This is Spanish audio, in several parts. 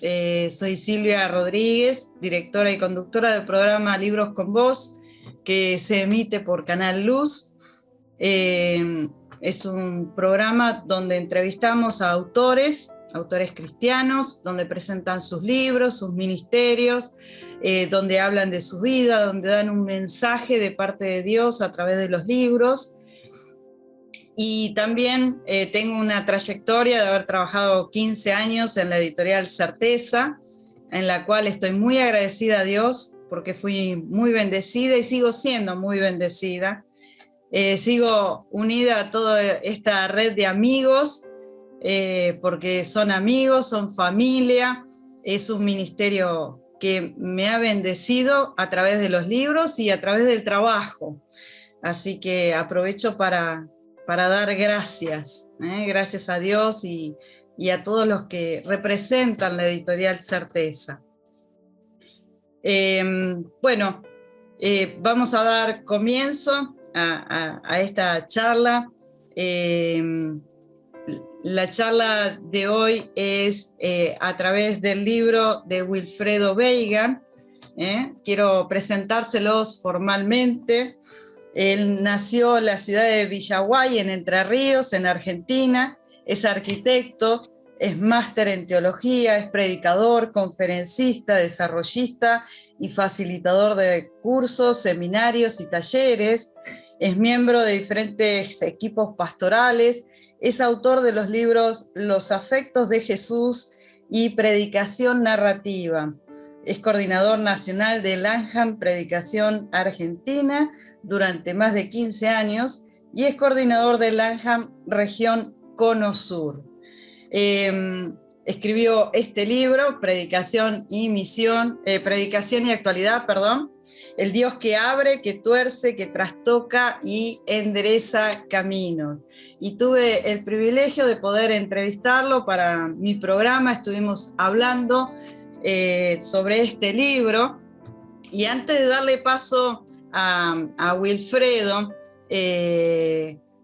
Soy Silvia Rodríguez, directora y conductora del programa Libros con Vos, que se emite por Canal Luz. Es un programa donde entrevistamos a autores cristianos, donde presentan sus libros, sus ministerios, donde hablan de su vida, donde dan un mensaje de parte de Dios a través de los libros. Y también tengo una trayectoria de haber trabajado 15 años en la editorial Certeza, en la cual estoy muy agradecida a Dios porque fui muy bendecida y sigo siendo muy bendecida. Sigo unida a toda esta red de amigos, porque son amigos, son familia. Es un ministerio que me ha bendecido a través de los libros y a través del trabajo. Así que aprovecho para dar gracias, gracias a Dios y a todos los que representan la editorial Certeza. Vamos a dar comienzo a esta charla. La charla de hoy es a través del libro de Wilfredo Weigand. Quiero presentárselos formalmente. Él nació en la ciudad de Villaguay, en Entre Ríos, en Argentina. Es arquitecto, es máster en teología, es predicador, conferencista, desarrollista y facilitador de cursos, seminarios y talleres. Es miembro de diferentes equipos pastorales. Es autor de los libros Los afectos de Jesús y Predicación narrativa. Es coordinador nacional de Langham Predicación Argentina durante más de 15 años y es coordinador de Langham Región Cono Sur. Escribió este libro, Predicación y Actualidad, El Dios que abre, que tuerce, que trastoca y endereza caminos. Y tuve el privilegio de poder entrevistarlo para mi programa. Estuvimos hablando sobre este libro, y antes de darle paso a Wilfredo,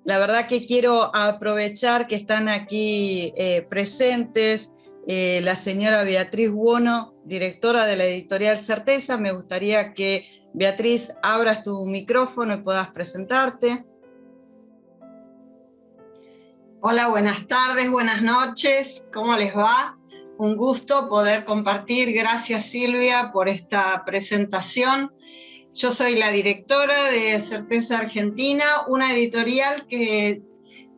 la verdad que quiero aprovechar que están aquí presentes la señora Beatriz Buono, directora de la editorial Certeza. Me gustaría que, Beatriz, abras tu micrófono y puedas presentarte. Hola, buenas tardes, buenas noches, ¿cómo les va? Un gusto poder compartir. Gracias, Silvia, por esta presentación. Yo soy la directora de Certeza Argentina, una editorial que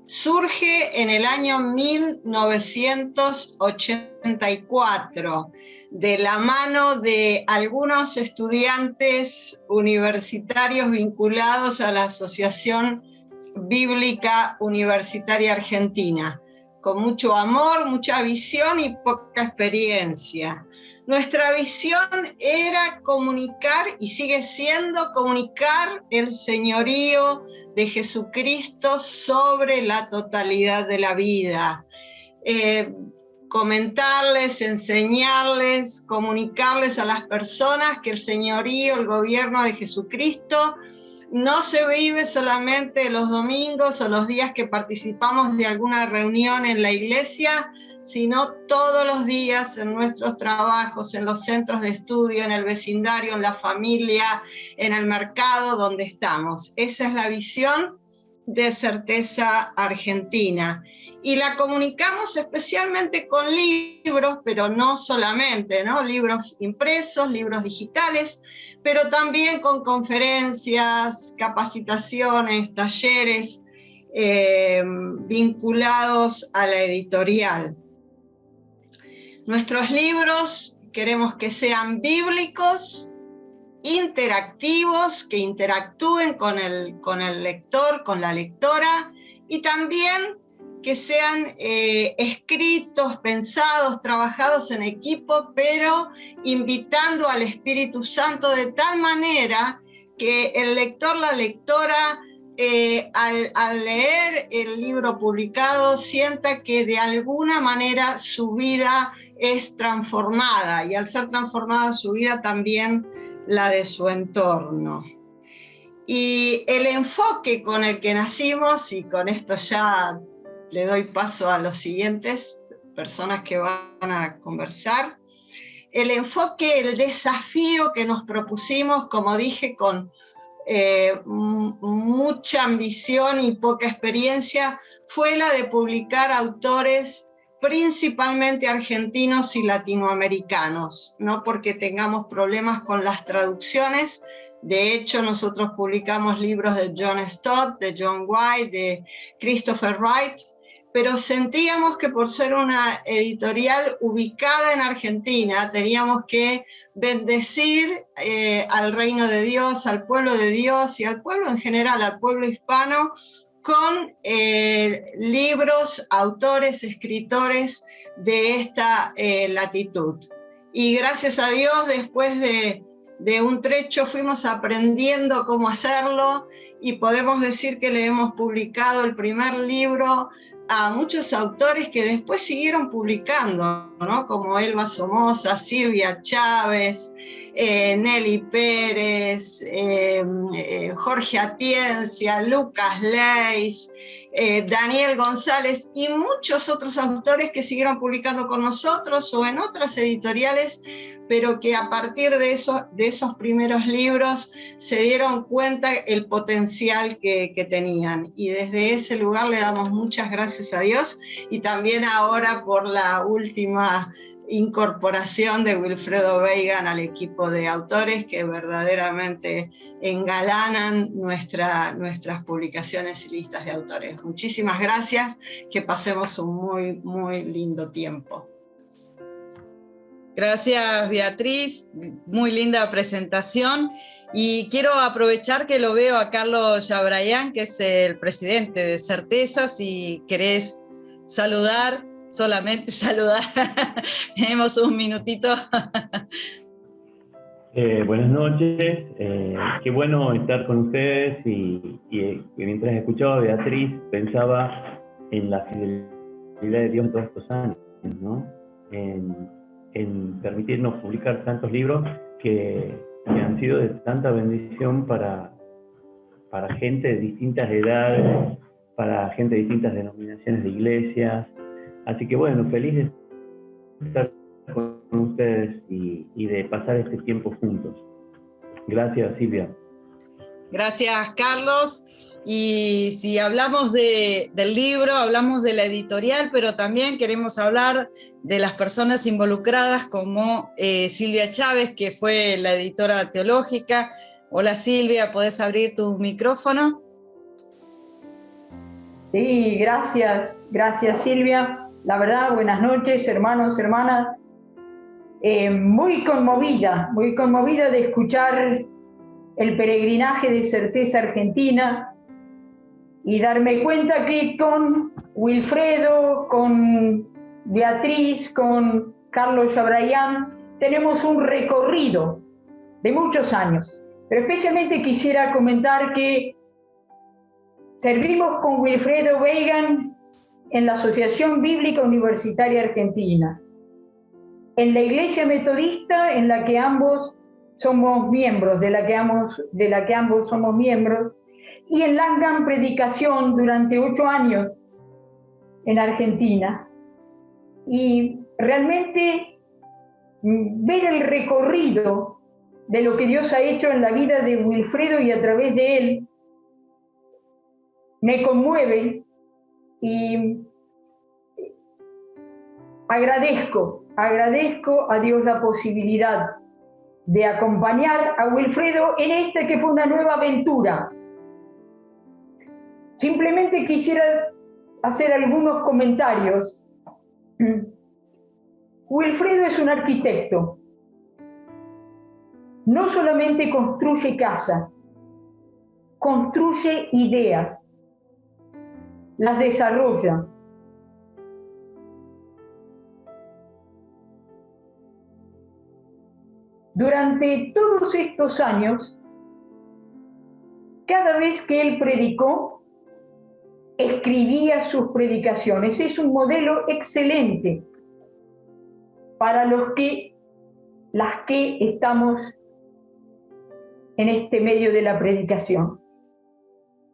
surge en el año 1984, de la mano de algunos estudiantes universitarios vinculados a la Asociación Bíblica Universitaria Argentina, con mucho amor, mucha visión y poca experiencia. Nuestra visión era comunicar, y sigue siendo comunicar, el señorío de Jesucristo sobre la totalidad de la vida. Comentarles, enseñarles, comunicarles a las personas que el señorío, el gobierno de Jesucristo no se vive solamente los domingos o los días que participamos de alguna reunión en la iglesia, sino todos los días en nuestros trabajos, en los centros de estudio, en el vecindario, en la familia, en el mercado donde estamos. Esa es la visión de Certeza Argentina. Y la comunicamos especialmente con libros, pero no solamente, ¿no? Libros impresos, libros digitales, pero también con conferencias, capacitaciones, talleres vinculados a la editorial. Nuestros libros queremos que sean bíblicos, interactivos, que interactúen con el lector, con la lectora, y también que sean escritos, pensados, trabajados en equipo, pero invitando al Espíritu Santo de tal manera que el lector, la lectora, al leer el libro publicado, sienta que de alguna manera su vida es transformada, y al ser transformada su vida, también la de su entorno. Y el enfoque con el que nacimos, y con esto ya le doy paso a los siguientes personas que van a conversar, el enfoque, el desafío que nos propusimos, como dije, con mucha ambición y poca experiencia, fue la de publicar autores principalmente argentinos y latinoamericanos, no porque tengamos problemas con las traducciones. De hecho, nosotros publicamos libros de John Stott, de John White, de Christopher Wright, pero sentíamos que por ser una editorial ubicada en Argentina, teníamos que bendecir al reino de Dios, al pueblo de Dios y al pueblo en general, al pueblo hispano, con libros, autores, escritores de esta latitud. Y gracias a Dios, después de un trecho fuimos aprendiendo cómo hacerlo y podemos decir que le hemos publicado el primer libro a muchos autores que después siguieron publicando, ¿no? Como Elba Somoza, Silvia Chávez, Nelly Pérez, Jorge Atiencia, Lucas Leis, Daniel González y muchos otros autores que siguieron publicando con nosotros o en otras editoriales, pero que a partir de esos primeros libros se dieron cuenta el potencial que tenían. Y desde ese lugar le damos muchas gracias a Dios y también ahora por la última incorporación de Wilfredo Weigan al equipo de autores que verdaderamente engalanan nuestras publicaciones y listas de autores. Muchísimas gracias, que pasemos un muy, muy lindo tiempo. Gracias, Beatriz, muy linda presentación. Y quiero aprovechar que lo veo a Carlos Chabrayán, que es el presidente de Certeza, si querés saludar, solamente saludar. Tenemos un minutito. Buenas noches, qué bueno estar con ustedes y mientras escuchaba a Beatriz pensaba en la fidelidad de Dios en todos estos años, ¿no? En permitirnos publicar tantos libros que han sido de tanta bendición para gente de distintas edades, para gente de distintas denominaciones de iglesias. Así que bueno, feliz de estar con ustedes y de pasar este tiempo juntos. Gracias, Silvia. Gracias, Carlos. Y si hablamos del libro, hablamos de la editorial, pero también queremos hablar de las personas involucradas como Silvia Chávez, que fue la editora teológica. Hola Silvia, ¿podés abrir tu micrófono? Sí, gracias Silvia. La verdad, buenas noches, hermanos, hermanas. Muy conmovida de escuchar el peregrinaje de Certeza Argentina y darme cuenta que con Wilfredo, con Beatriz, con Carlos Chabrayán, tenemos un recorrido de muchos años. Pero especialmente quisiera comentar que servimos con Wilfredo Weigan en la Asociación Bíblica Universitaria Argentina, en la Iglesia Metodista en la que ambos somos miembros, de la que ambos somos miembros, y en Langham Predicación durante 8 años en Argentina. Y realmente ver el recorrido de lo que Dios ha hecho en la vida de Wilfredo y a través de él me conmueve y agradezco a Dios la posibilidad de acompañar a Wilfredo en esta que fue una nueva aventura. Simplemente quisiera hacer algunos comentarios. Wilfredo es un arquitecto. No solamente construye casa, construye ideas, las desarrolla. Durante todos estos años, cada vez que él predicó, escribía sus predicaciones. Es un modelo excelente para las que estamos en este medio de la predicación.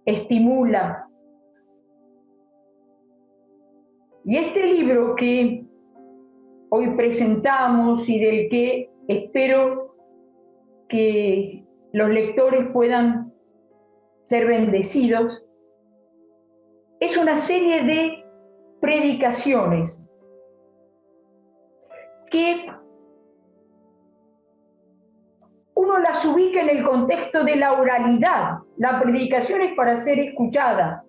Estimula. Y este libro que hoy presentamos y del que espero que los lectores puedan ser bendecidos, es una serie de predicaciones que uno las ubica en el contexto de la oralidad. La predicación es para ser escuchada,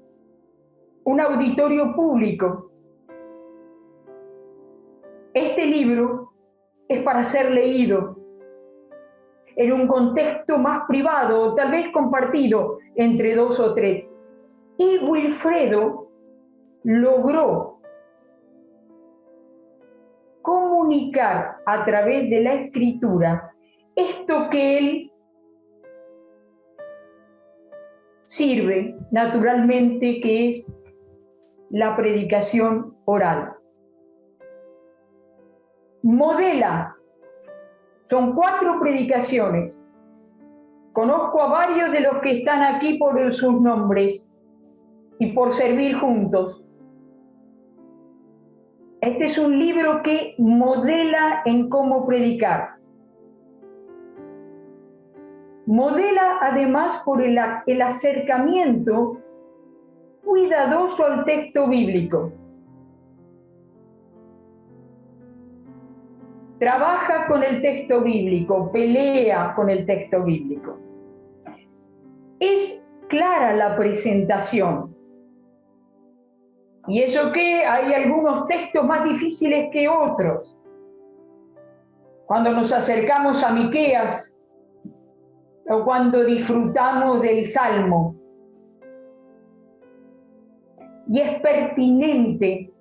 un auditorio público. Este libro es para ser leído en un contexto más privado, tal vez compartido entre 2 o 3. Y Wilfredo logró comunicar a través de la escritura esto que él sirve naturalmente, que es la predicación oral. Modela, son 4 predicaciones. Conozco a varios de los que están aquí por sus nombres y por servir juntos. Este es un libro que modela en cómo predicar. Modela además por el acercamiento cuidadoso al texto bíblico. Trabaja con el texto bíblico, pelea con el texto bíblico. Es clara la presentación. Y eso que hay algunos textos más difíciles que otros. Cuando nos acercamos a Miqueas, o cuando disfrutamos del Salmo. Y es pertinente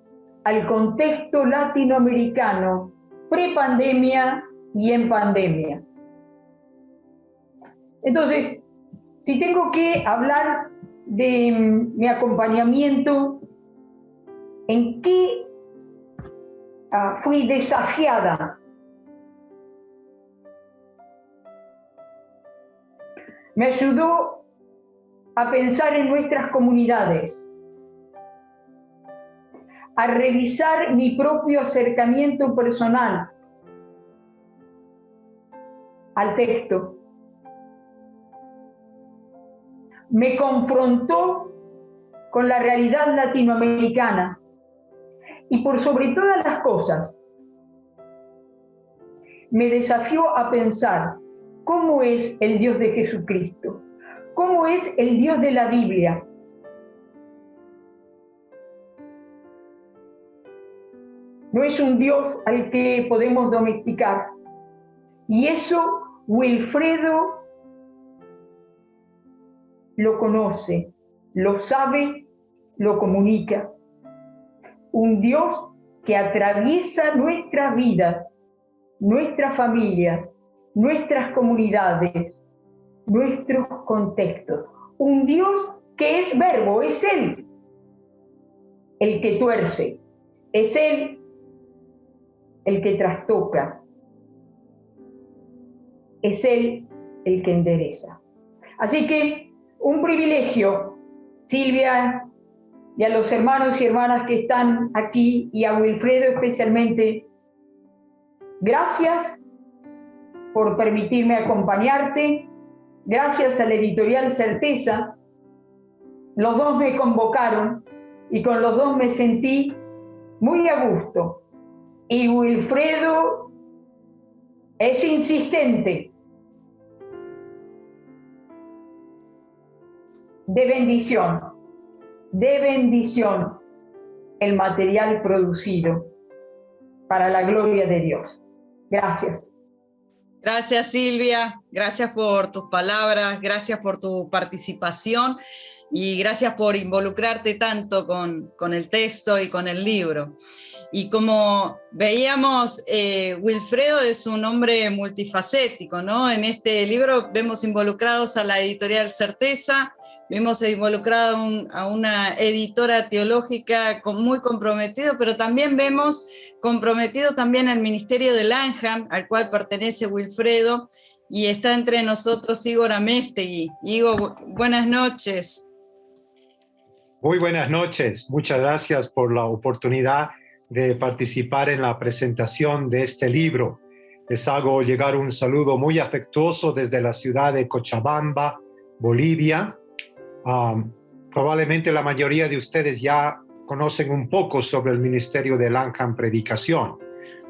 al contexto latinoamericano, prepandemia y en pandemia. Entonces, si tengo que hablar de mi acompañamiento, ¿en qué fui desafiada? Me ayudó a pensar en nuestras comunidades, a revisar mi propio acercamiento personal al texto. Me confrontó con la realidad latinoamericana y por sobre todas las cosas, me desafió a pensar cómo es el Dios de Jesucristo, cómo es el Dios de la Biblia. No es un Dios al que podemos domesticar. Y eso Wilfredo lo conoce, lo sabe, lo comunica. Un Dios que atraviesa nuestras vidas, nuestras familias, nuestras comunidades, nuestros contextos. Un Dios que es verbo, es Él el que tuerce, es Él el que trastoca, es Él el que endereza. Así que un privilegio, Silvia, y a los hermanos y hermanas que están aquí, y a Wilfredo especialmente, gracias por permitirme acompañarte, gracias a la editorial Certeza. Los dos me convocaron y con los dos me sentí muy a gusto. Y Wilfredo es insistente. De bendición el material producido para la gloria de Dios. Gracias. Gracias, Silvia, gracias por tus palabras, gracias por tu participación y gracias por involucrarte tanto con el texto y con el libro. Y como veíamos, Wilfredo es un hombre multifacético, ¿no? En este libro vemos involucrados a la editorial Certeza, vemos involucrado a una editora teológica muy comprometido, pero también vemos comprometido también al ministerio del ANJAM, al cual pertenece Wilfredo, y está entre nosotros Igor Améztegui. Igor, buenas noches. Muy buenas noches, muchas gracias por la oportunidad de participar en la presentación de este libro. Les hago llegar un saludo muy afectuoso desde la ciudad de Cochabamba, Bolivia. Probablemente la mayoría de ustedes ya conocen un poco sobre el ministerio de Langham Predicación.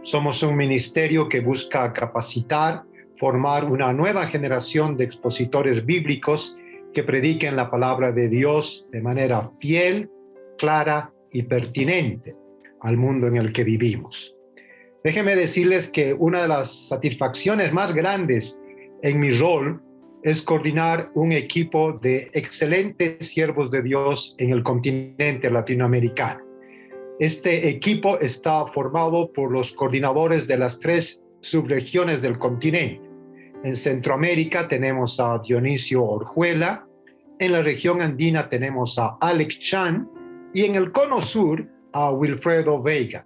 Somos un ministerio que busca capacitar, formar una nueva generación de expositores bíblicos que prediquen la palabra de Dios de manera fiel, clara y pertinente al mundo en el que vivimos. Déjenme decirles que una de las satisfacciones más grandes en mi rol es coordinar un equipo de excelentes siervos de Dios en el continente latinoamericano. Este equipo está formado por los coordinadores de las 3 subregiones del continente. En Centroamérica tenemos a Dionisio Orjuela, en la región andina tenemos a Alex Chan y en el cono sur a Wilfredo Weigand.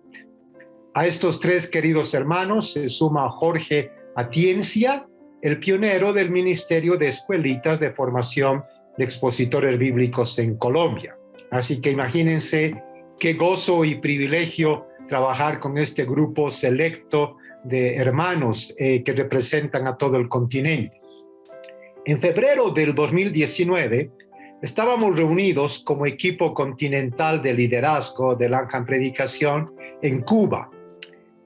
A estos 3 queridos hermanos se suma Jorge Atiencia, el pionero del Ministerio de Escuelitas de Formación de Expositores Bíblicos en Colombia. Así que imagínense qué gozo y privilegio trabajar con este grupo selecto de hermanos que representan a todo el continente. En febrero del 2019 estábamos reunidos como equipo continental de liderazgo de Langham Predicación en Cuba.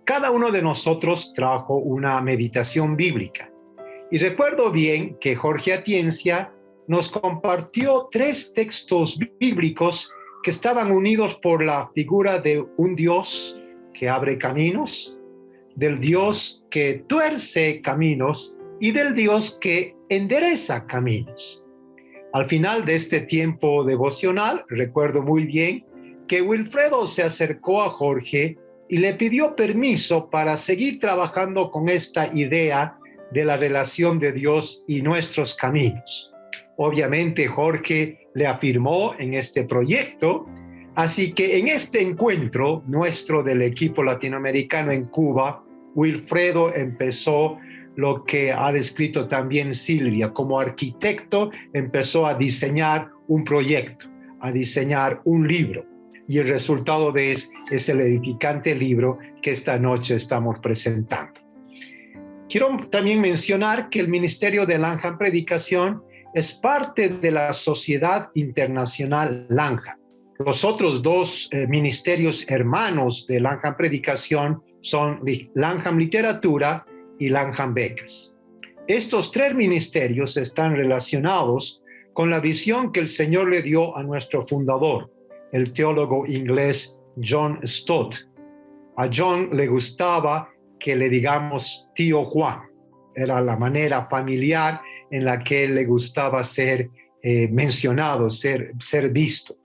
Cada uno de nosotros trajo una meditación bíblica. Y recuerdo bien que Jorge Atiencia nos compartió 3 textos bíblicos que estaban unidos por la figura de un Dios que abre caminos, del Dios que tuerce caminos y del Dios que endereza caminos. Al final de este tiempo devocional, recuerdo muy bien que Wilfredo se acercó a Jorge y le pidió permiso para seguir trabajando con esta idea de la relación de Dios y nuestros caminos. Obviamente Jorge le afirmó en este proyecto, así que en este encuentro nuestro del equipo latinoamericano en Cuba, Wilfredo empezó lo que ha descrito también Silvia. Como arquitecto empezó a diseñar un proyecto, a diseñar un libro. Y el resultado de es el edificante libro que esta noche estamos presentando. Quiero también mencionar que el Ministerio de Langham Predicación es parte de la Sociedad Internacional Langham. Los otros 2 ministerios hermanos de Langham Predicación son Langham Literatura y Langham Becas. Estos 3 ministerios están relacionados con la visión que el Señor le dio a nuestro fundador, el teólogo inglés John Stott. A John le gustaba que le digamos tío Juan. Era la manera familiar en la que él le gustaba ser mencionado, ser visto.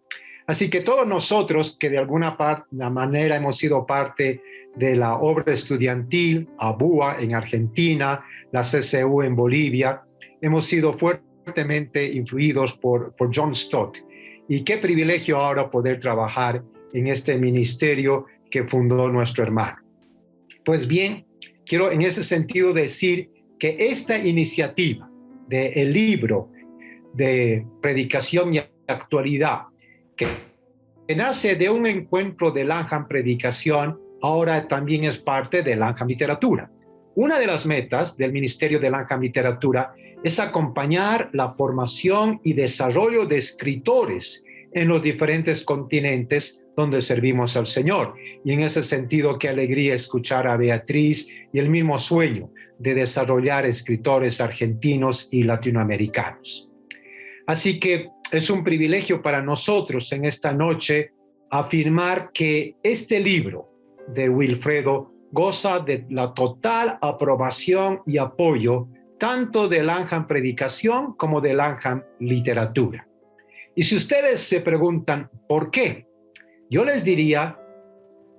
Así que todos nosotros que de alguna manera hemos sido parte de la obra estudiantil, ABUA en Argentina, la CCU en Bolivia, hemos sido fuertemente influidos por John Stott. Y qué privilegio ahora poder trabajar en este ministerio que fundó nuestro hermano. Pues bien, quiero en ese sentido decir que esta iniciativa del libro de predicación y actualidad, que nace de un encuentro de Langham Predicación, ahora también es parte de Langham Literatura. Una de las metas del Ministerio de Langham Literatura es acompañar la formación y desarrollo de escritores en los diferentes continentes donde servimos al Señor. Y en ese sentido, qué alegría escuchar a Beatriz y el mismo sueño de desarrollar escritores argentinos y latinoamericanos. Así que es un privilegio para nosotros en esta noche afirmar que este libro de Wilfredo goza de la total aprobación y apoyo tanto de Langham Predicación como de Langham Literatura. Y si ustedes se preguntan ¿por qué? Yo les diría,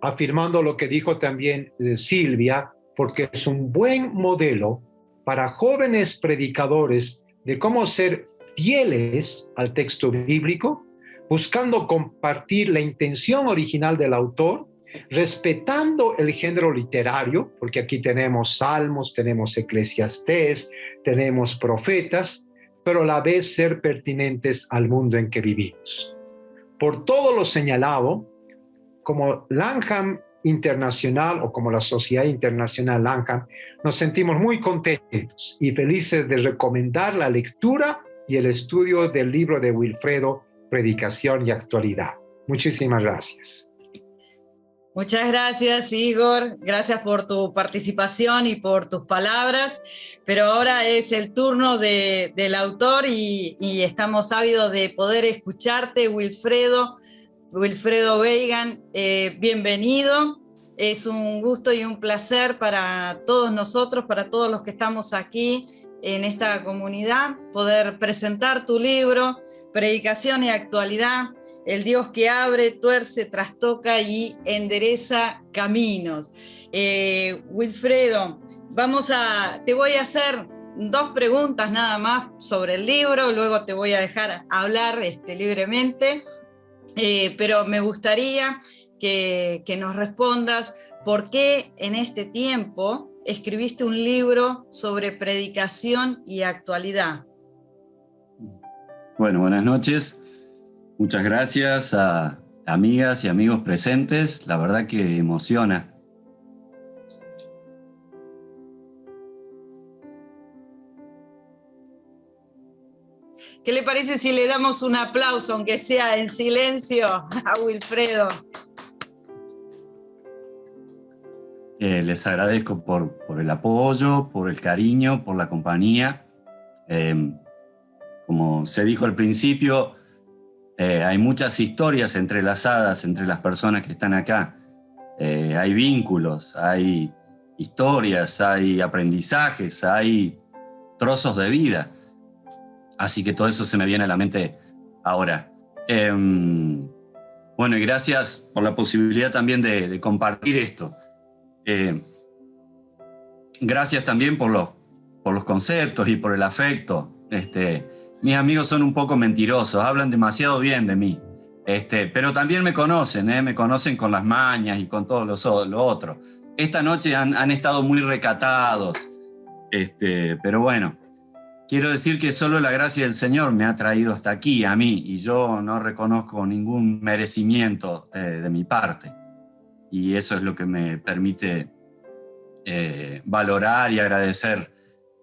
afirmando lo que dijo también Silvia, porque es un buen modelo para jóvenes predicadores de cómo ser fieles al texto bíblico, buscando compartir la intención original del autor, respetando el género literario, porque aquí tenemos salmos, tenemos eclesiastés, tenemos profetas, pero a la vez ser pertinentes al mundo en que vivimos. Por todo lo señalado, como Langham internacional o como la Sociedad Internacional Langham, nos sentimos muy contentos y felices de recomendar la lectura y el estudio del libro de Wilfredo, Predicación y Actualidad. Muchísimas gracias. Muchas gracias, Igor. Gracias por tu participación y por tus palabras. Pero ahora es el turno del autor y estamos ávidos de poder escucharte, Wilfredo Weigand. Bienvenido. Es un gusto y un placer para todos nosotros, para todos los que estamos aquí en esta comunidad, poder presentar tu libro, Predicación y Actualidad. El Dios que abre, tuerce, trastoca y endereza caminos. Wilfredo, te voy a hacer 2 preguntas nada más sobre el libro, luego te voy a dejar hablar libremente, pero me gustaría que nos respondas por qué en este tiempo escribiste un libro sobre predicación y actualidad. Bueno, buenas noches. Muchas gracias a amigas y amigos presentes. La verdad que emociona. ¿Qué le parece si le damos un aplauso, aunque sea en silencio, a Wilfredo? Les agradezco por el apoyo, por el cariño, por la compañía. Como se dijo al principio, hay muchas historias entrelazadas entre las personas que están acá. Hay vínculos, hay historias, hay aprendizajes, hay trozos de vida. Así que todo eso se me viene a la mente ahora. Bueno, y gracias por la posibilidad también de compartir esto. Gracias también por los conceptos y por el afecto. Mis amigos son un poco mentirosos, hablan demasiado bien de mí, pero también me conocen con las mañas y con todo lo otro. Esta noche han estado muy recatados, pero bueno, quiero decir que solo la gracia del Señor me ha traído hasta aquí, a mí, y yo no reconozco ningún merecimiento de mi parte. Y eso es lo que me permite valorar y agradecer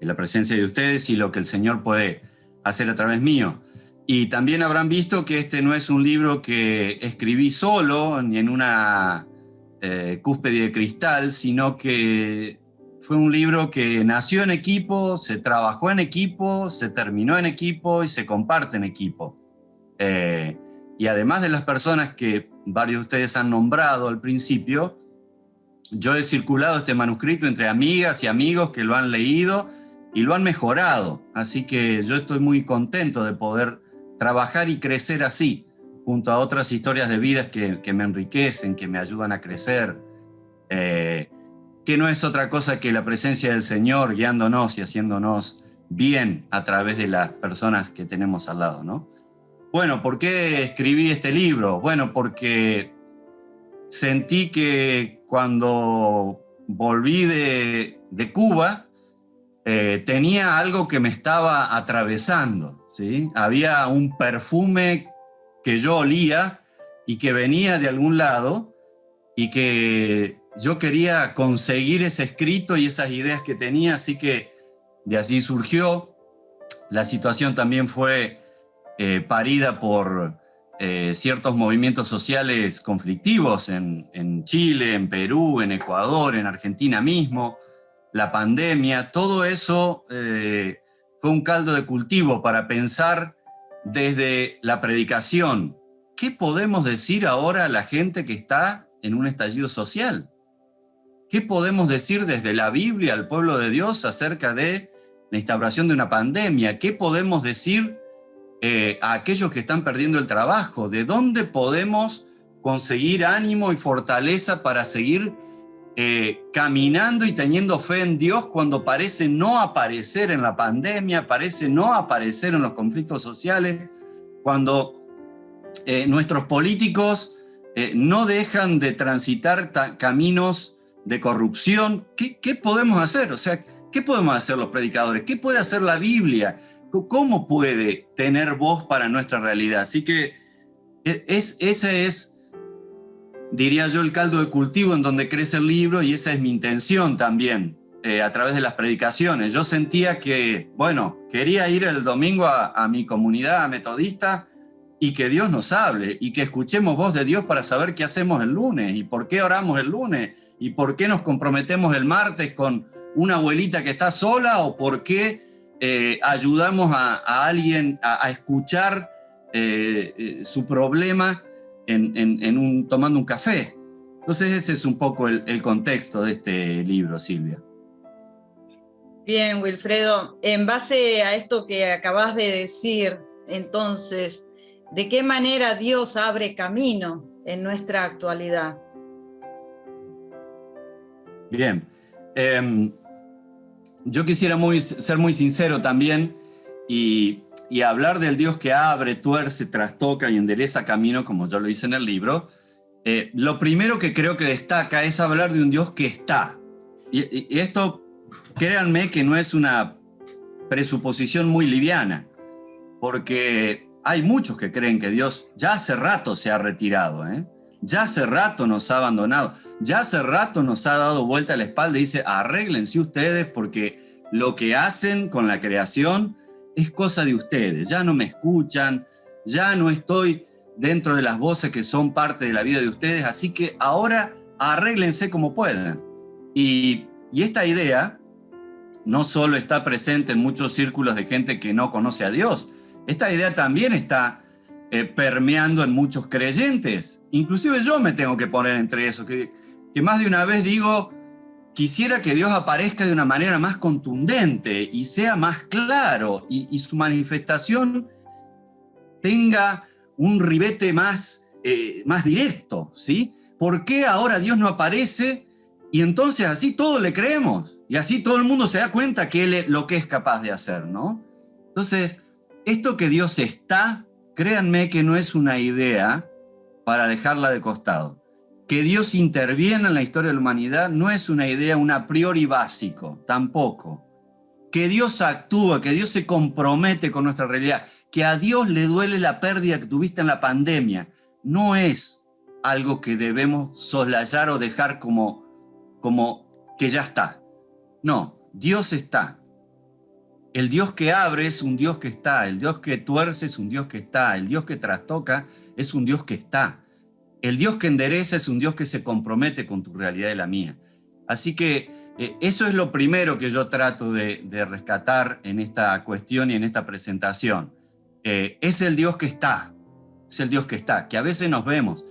la presencia de ustedes y lo que el Señor puede hacer a través mío. Y también habrán visto que este no es un libro que escribí solo ni en una cúspide de cristal, sino que fue un libro que nació en equipo, se trabajó en equipo, se terminó en equipo y se comparte en equipo. Y además de las personas que varios de ustedes han nombrado al principio, yo he circulado este manuscrito entre amigas y amigos que lo han leído y lo han mejorado. Así que yo estoy muy contento de poder trabajar y crecer así, junto a otras historias de vidas que me enriquecen, que me ayudan a crecer, que no es otra cosa que la presencia del Señor guiándonos y haciéndonos bien a través de las personas que tenemos al lado, ¿no? Bueno, ¿por qué escribí este libro? Bueno, porque sentí que cuando volví de Cuba, tenía algo que me estaba atravesando, ¿sí? Había un perfume que yo olía y que venía de algún lado y que yo quería conseguir ese escrito y esas ideas que tenía, así que de así surgió. La situación también fue parida por ciertos movimientos sociales conflictivos en Chile, en Perú, en Ecuador, en Argentina mismo, la pandemia, todo eso fue un caldo de cultivo para pensar desde la predicación. ¿Qué podemos decir ahora a la gente que está en un estallido social? ¿Qué podemos decir desde la Biblia al pueblo de Dios acerca de la instauración de una pandemia? ¿Qué podemos decir a aquellos que están perdiendo el trabajo? ¿De dónde podemos conseguir ánimo y fortaleza para seguir caminando y teniendo fe en Dios cuando parece no aparecer en la pandemia, parece no aparecer en los conflictos sociales, cuando nuestros políticos no dejan de transitar caminos de corrupción? ¿Qué podemos hacer? O sea, ¿qué podemos hacer los predicadores? ¿Qué puede hacer la Biblia? ¿Cómo puede tener voz para nuestra realidad? Así que ese es diría yo, el caldo de cultivo en donde crece el libro, y esa es mi intención también, a través de las predicaciones. Yo sentía que, bueno, quería ir el domingo a mi comunidad metodista y que Dios nos hable y que escuchemos voz de Dios para saber qué hacemos el lunes y por qué oramos el lunes y por qué nos comprometemos el martes con una abuelita que está sola o por qué ayudamos a alguien a escuchar su problema tomando un café. Entonces ese es un poco el contexto de este libro, Silvia. Bien, Wilfredo, en base a esto que acabas de decir, entonces, ¿de qué manera Dios abre camino en nuestra actualidad? Bien, yo quisiera ser muy sincero también y hablar del Dios que abre, tuerce, trastoca y endereza camino, como yo lo hice en el libro. Lo primero que creo que destaca es hablar de un Dios que está. Y esto, créanme que no es una presuposición muy liviana, porque hay muchos que creen que Dios ya hace rato se ha retirado, ya hace rato nos ha abandonado, ya hace rato nos ha dado vuelta a la espalda y dice, arréglense ustedes porque lo que hacen con la creación es cosa de ustedes, ya no me escuchan, ya no estoy dentro de las voces que son parte de la vida de ustedes, así que ahora arréglense como puedan. Y esta idea no solo está presente en muchos círculos de gente que no conoce a Dios, esta idea también está permeando en muchos creyentes. Inclusive yo me tengo que poner entre eso, que más de una vez digo, quisiera que Dios aparezca de una manera más contundente y sea más claro y su manifestación tenga un ribete más directo, ¿sí? ¿Por qué ahora Dios no aparece? Y entonces así todos le creemos y así todo el mundo se da cuenta que Él es lo que es capaz de hacer, ¿no? Entonces, esto que Dios está, créanme que no es una idea para dejarla de costado. Que Dios interviene en la historia de la humanidad no es una idea, un a priori básico, tampoco. Que Dios actúa, que Dios se compromete con nuestra realidad, que a Dios le duele la pérdida que tuviste en la pandemia, no es algo que debemos soslayar o dejar como que ya está. No, Dios está. El Dios que abre es un Dios que está, el Dios que tuerce es un Dios que está, el Dios que trastoca es un Dios que está. El Dios que endereza es un Dios que se compromete con tu realidad y la mía. Así que eso es lo primero que yo trato de rescatar en esta cuestión y en esta presentación. Es el Dios que está, que a veces nos vemos.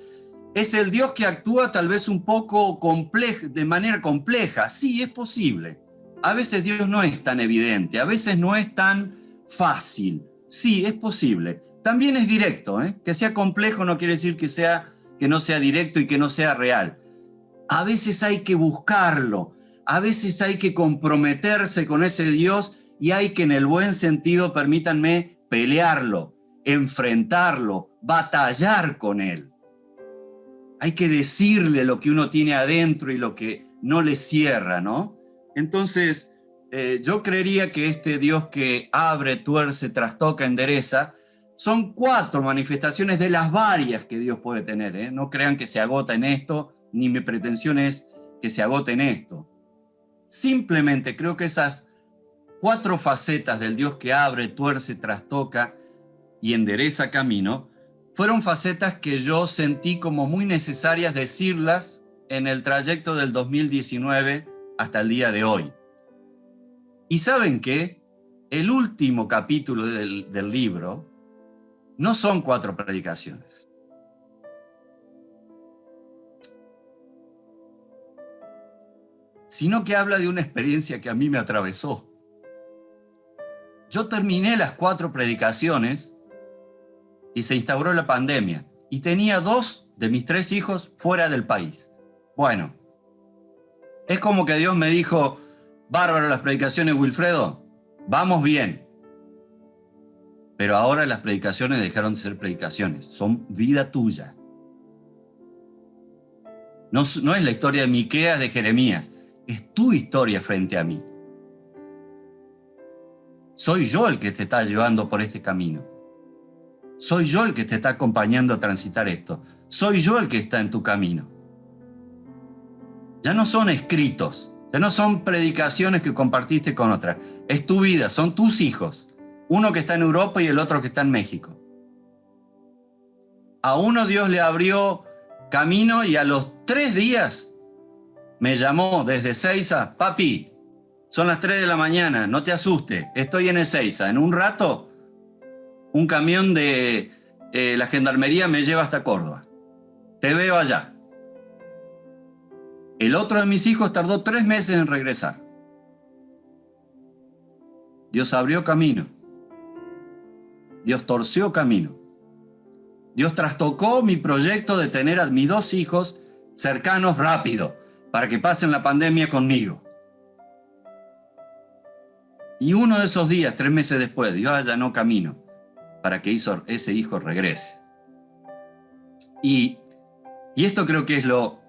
Es el Dios que actúa tal vez un poco de manera compleja. Sí, es posible. A veces Dios no es tan evidente, a veces no es tan fácil. Sí, es posible. También es directo, Que sea complejo no quiere decir que no sea directo y que no sea real. A veces hay que buscarlo, a veces hay que comprometerse con ese Dios y hay que, en el buen sentido, permítanme, pelearlo, enfrentarlo, batallar con Él. Hay que decirle lo que uno tiene adentro y lo que no le cierra, ¿no? Entonces, yo creería que este Dios que abre, tuerce, trastoca, endereza, son 4 manifestaciones de las varias que Dios puede tener, No crean que se agota en esto, ni mi pretensión es que se agote en esto. Simplemente creo que esas 4 facetas del Dios que abre, tuerce, trastoca y endereza camino, fueron facetas que yo sentí como muy necesarias decirlas en el trayecto del 2019 hasta el día de hoy. ¿Y saben qué? El último capítulo del libro no son 4 predicaciones. Sino que habla de una experiencia que a mí me atravesó. Yo terminé las 4 predicaciones y se instauró la pandemia. Y tenía 2 de mis 3 hijos fuera del país. Bueno, es como que Dios me dijo, bárbaro las predicaciones, Wilfredo, vamos bien. Pero ahora las predicaciones dejaron de ser predicaciones, son vida tuya. No es la historia de Miqueas, de Jeremías, es tu historia frente a mí. Soy yo el que te está llevando por este camino. Soy yo el que te está acompañando a transitar esto. Soy yo el que está en tu camino. Ya no son escritos, ya no son predicaciones que compartiste con otras. Es tu vida, son tus hijos. Uno que está en Europa y el otro que está en México. A uno Dios le abrió camino y a los 3 días me llamó desde Ezeiza: papi, son las 3 de la mañana, no te asustes, estoy en Ezeiza. En un rato, un camión de la gendarmería me lleva hasta Córdoba. Te veo allá. El otro de mis hijos tardó 3 meses en regresar. Dios abrió camino. Dios torció camino. Dios trastocó mi proyecto de tener a mis 2 hijos cercanos rápido, para que pasen la pandemia conmigo. Y uno de esos días, 3 meses después, Dios allanó camino para que ese hijo regrese. Y esto creo que es lo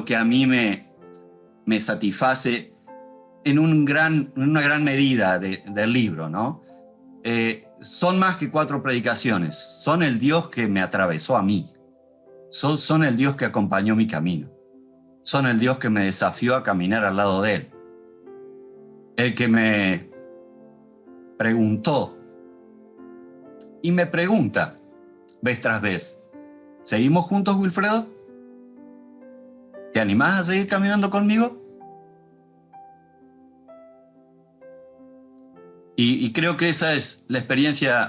que a mí me satisface en una gran medida del libro, ¿no? Son más que 4 predicaciones, son el Dios que me atravesó a mí, son el Dios que acompañó mi camino, son el Dios que me desafió a caminar al lado de Él, el que me preguntó y me pregunta vez tras vez: ¿seguimos juntos, Wilfredo? ¿Te animás a seguir caminando conmigo? Y creo que esa es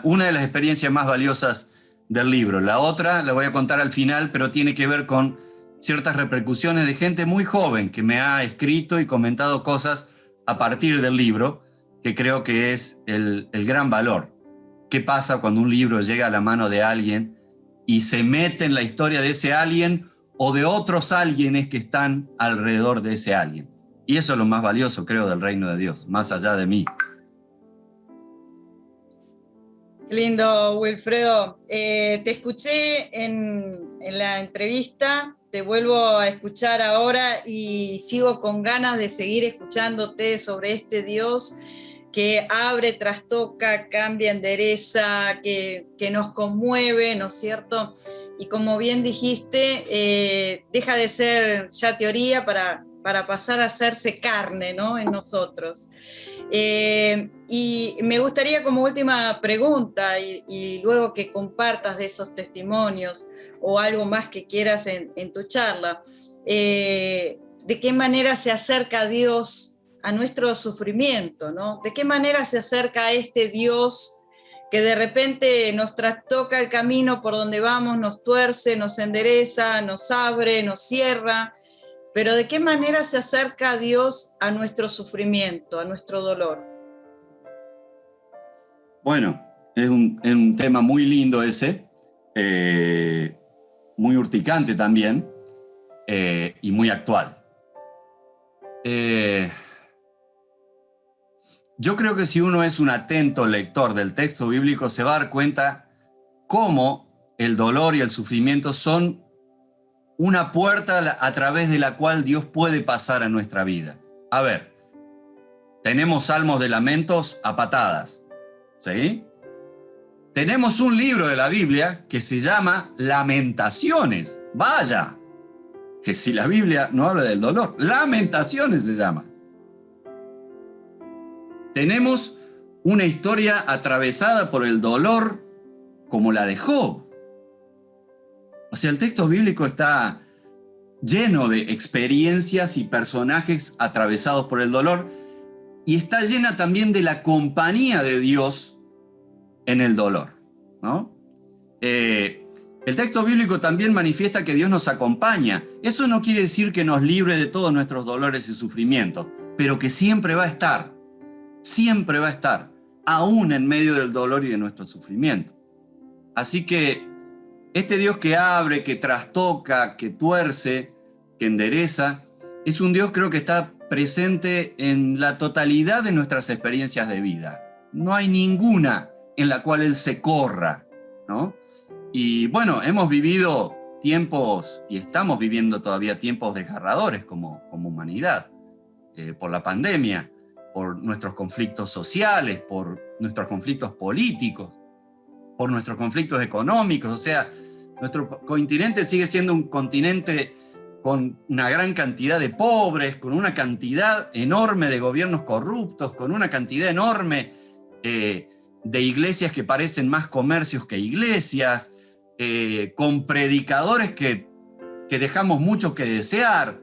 una de las experiencias más valiosas del libro. La otra la voy a contar al final, pero tiene que ver con ciertas repercusiones de gente muy joven que me ha escrito y comentado cosas a partir del libro, que creo que es el gran valor. ¿Qué pasa cuando un libro llega a la mano de alguien y se mete en la historia de ese alguien o de otros alguienes que están alrededor de ese alguien? Y eso es lo más valioso, creo, del reino de Dios, más allá de mí. Lindo, Wilfredo. Te escuché en la entrevista, te vuelvo a escuchar ahora y sigo con ganas de seguir escuchándote sobre este Dios que abre, trastoca, cambia, endereza, que nos conmueve, ¿no es cierto? Y como bien dijiste, deja de ser ya teoría para pasar a hacerse carne, ¿no?, en nosotros. Y me gustaría, como última pregunta, y luego que compartas de esos testimonios o algo más que quieras en tu charla, ¿de qué manera se acerca Dios a nuestro sufrimiento, ¿no? ¿De qué manera se acerca a este Dios que de repente nos trastoca el camino por donde vamos, nos tuerce, nos endereza, nos abre, nos cierra? Pero ¿de qué manera se acerca Dios a nuestro sufrimiento, a nuestro dolor? Bueno, es un tema muy lindo ese, muy urticante también, y muy actual. Yo creo que si uno es un atento lector del texto bíblico, se va a dar cuenta cómo el dolor y el sufrimiento son una puerta a través de la cual Dios puede pasar a nuestra vida. A ver, tenemos salmos de lamentos a patadas, ¿sí? Tenemos un libro de la Biblia que se llama Lamentaciones. Vaya, que si la Biblia no habla del dolor, Lamentaciones se llama. Tenemos una historia atravesada por el dolor como la de Job. O sea, el texto bíblico está lleno de experiencias y personajes atravesados por el dolor, y está llena también de la compañía de Dios en el dolor, ¿no? El texto bíblico también manifiesta que Dios nos acompaña. Eso no quiere decir que nos libre de todos nuestros dolores y sufrimientos, pero que siempre va a estar, aún en medio del dolor y de nuestro sufrimiento. Así que este Dios que abre, que trastoca, que tuerce, que endereza, es un Dios, creo, que está presente en la totalidad de nuestras experiencias de vida. No hay ninguna en la cual Él se corra, ¿no? Y bueno, hemos vivido tiempos, y estamos viviendo todavía tiempos desgarradores como humanidad, por la pandemia, por nuestros conflictos sociales, por nuestros conflictos políticos, por nuestros conflictos económicos. O sea, nuestro continente sigue siendo un continente con una gran cantidad de pobres, con una cantidad enorme de gobiernos corruptos, con una cantidad enorme de iglesias que parecen más comercios que iglesias, con predicadores que dejamos mucho que desear,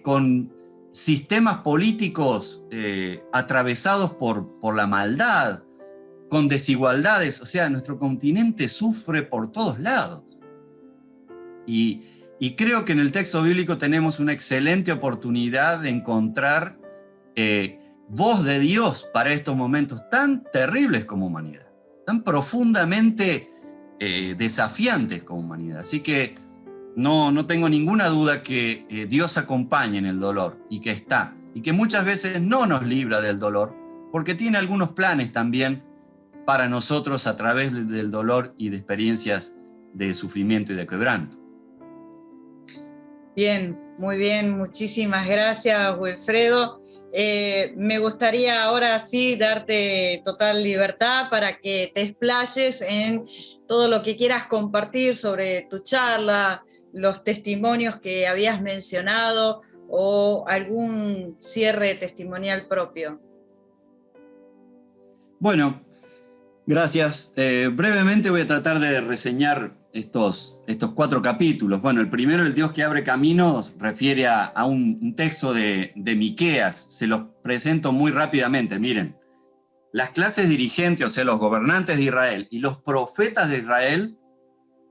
con sistemas políticos atravesados por la maldad, con desigualdades. O sea, nuestro continente sufre por todos lados. Y creo que en el texto bíblico tenemos una excelente oportunidad de encontrar voz de Dios para estos momentos tan terribles como humanidad, tan profundamente desafiantes como humanidad. Así que no tengo ninguna duda que Dios acompaña en el dolor y que está, y que muchas veces no nos libra del dolor, porque tiene algunos planes también para nosotros a través del dolor y de experiencias de sufrimiento y de quebranto. Bien, muy bien, muchísimas gracias, Wilfredo. Me gustaría ahora sí darte total libertad para que te explayes en todo lo que quieras compartir sobre tu charla, los testimonios que habías mencionado o algún cierre testimonial propio. Bueno, gracias. Brevemente voy a tratar de reseñar estos 4 capítulos. Bueno, el primero, el Dios que abre caminos, refiere a un texto de Miqueas. Se los presento muy rápidamente. Miren, las clases dirigentes, o sea, los gobernantes de Israel y los profetas de Israel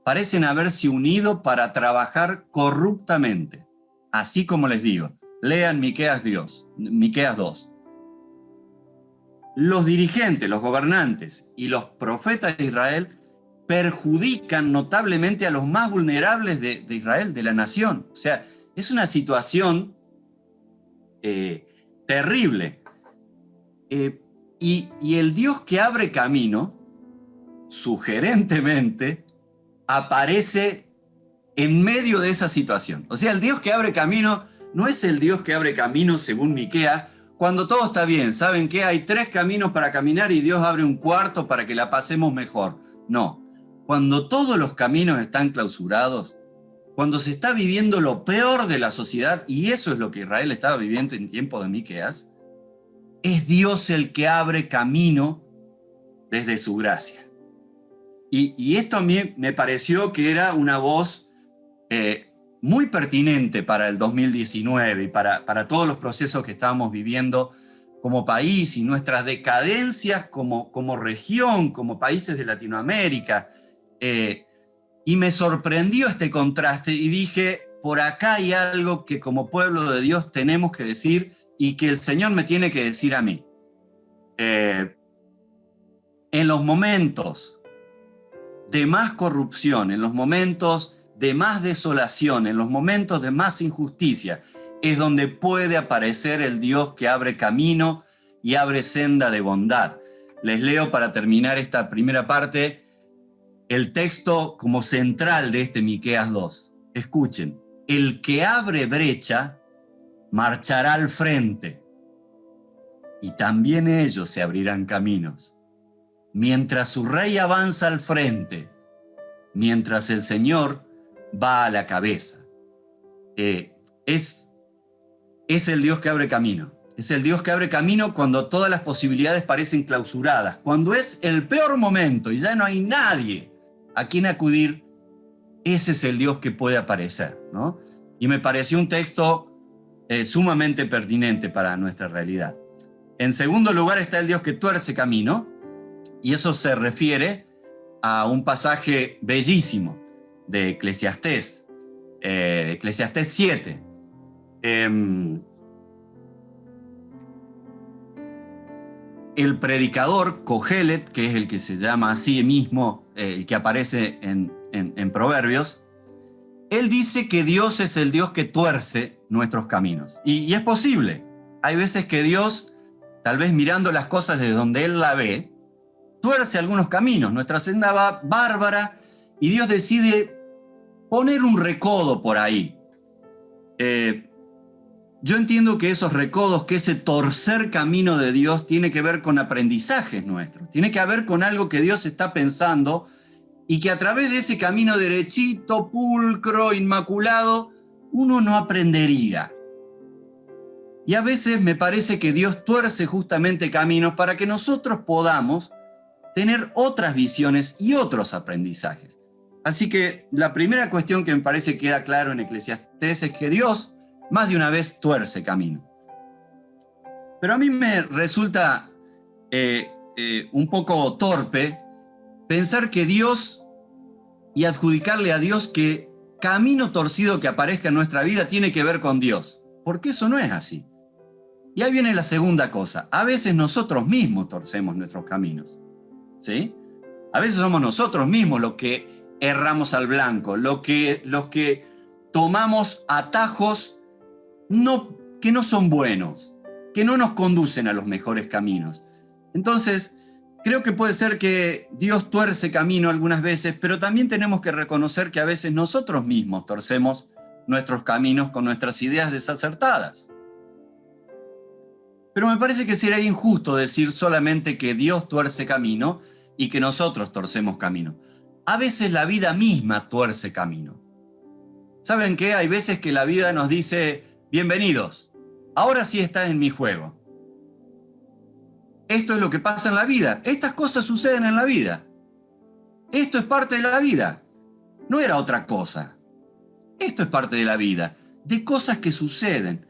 parecen haberse unido para trabajar corruptamente. Así como les digo, lean Miqueas 2. Los dirigentes, los gobernantes y los profetas de Israel perjudican notablemente a los más vulnerables de Israel, de la nación. O sea, es una situación terrible. Y el Dios que abre camino, sugerentemente, aparece en medio de esa situación. O sea, el Dios que abre camino no es el Dios que abre camino según Miqueas, cuando todo está bien. ¿Saben qué? Hay 3 caminos para caminar y Dios abre un 4º para que la pasemos mejor. No. Cuando todos los caminos están clausurados, cuando se está viviendo lo peor de la sociedad, y eso es lo que Israel estaba viviendo en tiempo de Miqueas, es Dios el que abre camino desde su gracia. Y esto a mí me pareció que era una voz muy pertinente para el 2019 y para todos los procesos que estábamos viviendo como país y nuestras decadencias como región, como países de Latinoamérica. Y me sorprendió este contraste y dije, por acá hay algo que como pueblo de Dios tenemos que decir y que el Señor me tiene que decir a mí. En los momentos de más corrupción, en los momentos de más desolación, en los momentos de más injusticia, es donde puede aparecer el Dios que abre camino y abre senda de bondad. Les leo para terminar esta primera parte el texto como central de este Miqueas 2. Escuchen, el que abre brecha marchará al frente y también ellos se abrirán caminos. Mientras su rey avanza al frente, mientras el Señor va a la cabeza. Es el Dios que abre camino. Es el Dios que abre camino cuando todas las posibilidades parecen clausuradas, cuando es el peor momento y ya no hay nadie a quien acudir. Ese es el Dios que puede aparecer, ¿no? Y me pareció un texto sumamente pertinente para nuestra realidad. En segundo lugar está el Dios que tuerce camino, y eso se refiere a un pasaje bellísimo de Eclesiastés, Eclesiastés 7. El predicador Cogelet, que es el que se llama así mismo, el que aparece en Proverbios, él dice que Dios es el Dios que tuerce nuestros caminos. Y es posible. Hay veces que Dios, tal vez mirando las cosas desde donde Él la ve, tuerce algunos caminos. Nuestra senda va bárbara y Dios decide poner un recodo por ahí. yo entiendo que esos recodos, que ese torcer camino de Dios tiene que ver con aprendizajes nuestros, tiene que ver con algo que Dios está pensando y que a través de ese camino derechito, pulcro, inmaculado, uno no aprendería. Y a veces me parece que Dios tuerce justamente caminos para que nosotros podamos tener otras visiones y otros aprendizajes. Así que la primera cuestión que me parece que queda claro en Eclesiastés es que Dios más de una vez tuerce camino. Pero a mí me resulta un poco torpe pensar que Dios y adjudicarle a Dios que camino torcido que aparezca en nuestra vida tiene que ver con Dios, porque eso no es así. Y ahí viene la segunda cosa. A veces nosotros mismos torcemos nuestros caminos, ¿sí? A veces somos nosotros mismos los que erramos al blanco, los que tomamos atajos que no son buenos, que no nos conducen a los mejores caminos. Entonces, creo que puede ser que Dios tuerce camino algunas veces, pero también tenemos que reconocer que a veces nosotros mismos torcemos nuestros caminos con nuestras ideas desacertadas. Pero me parece que sería injusto decir solamente que Dios tuerce camino y que nosotros torcemos camino. A veces la vida misma tuerce camino. ¿Saben qué? Hay veces que la vida nos dice, bienvenidos, ahora sí estás en mi juego. Esto es lo que pasa en la vida. Estas cosas suceden en la vida. Esto es parte de la vida. No era otra cosa. Esto es parte de la vida, de cosas que suceden.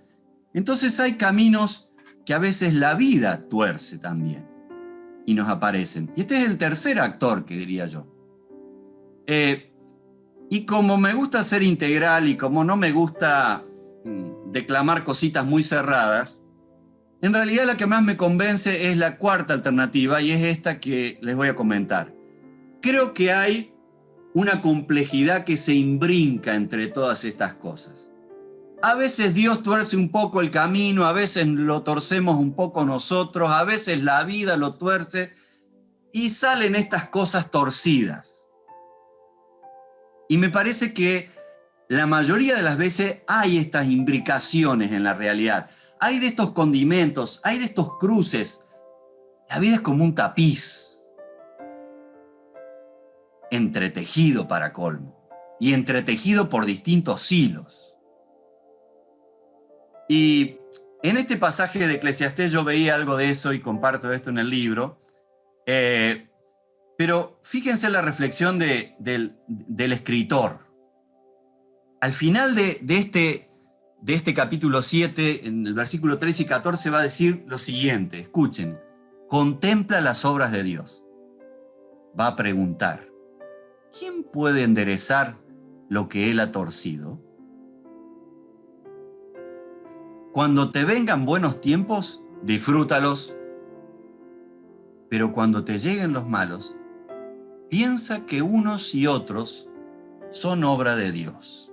Entonces hay caminos que a veces la vida tuerce también y nos aparecen. Y este es el tercer actor, que diría yo. Y como me gusta ser integral y como no me gusta declamar cositas muy cerradas, en realidad la que más me convence es la cuarta alternativa y es esta que les voy a comentar. Creo que hay una complejidad que se imbrinca entre todas estas cosas. A veces Dios tuerce un poco el camino, a veces lo torcemos un poco nosotros, a veces la vida lo tuerce y salen estas cosas torcidas. Y me parece que la mayoría de las veces hay estas imbricaciones en la realidad. Hay de estos condimentos, hay de estos cruces. La vida es como un tapiz, entretejido para colmo, y entretejido por distintos hilos. Y en este pasaje de Eclesiastés yo veía algo de eso y comparto esto en el libro. Pero fíjense la reflexión del escritor. Al final de este capítulo 7, en el versículo 13 y 14, va a decir lo siguiente. Escuchen. Contempla las obras de Dios. Va a preguntar, ¿quién puede enderezar lo que Él ha torcido? Cuando te vengan buenos tiempos, disfrútalos. Pero cuando te lleguen los malos, piensa que unos y otros son obra de Dios.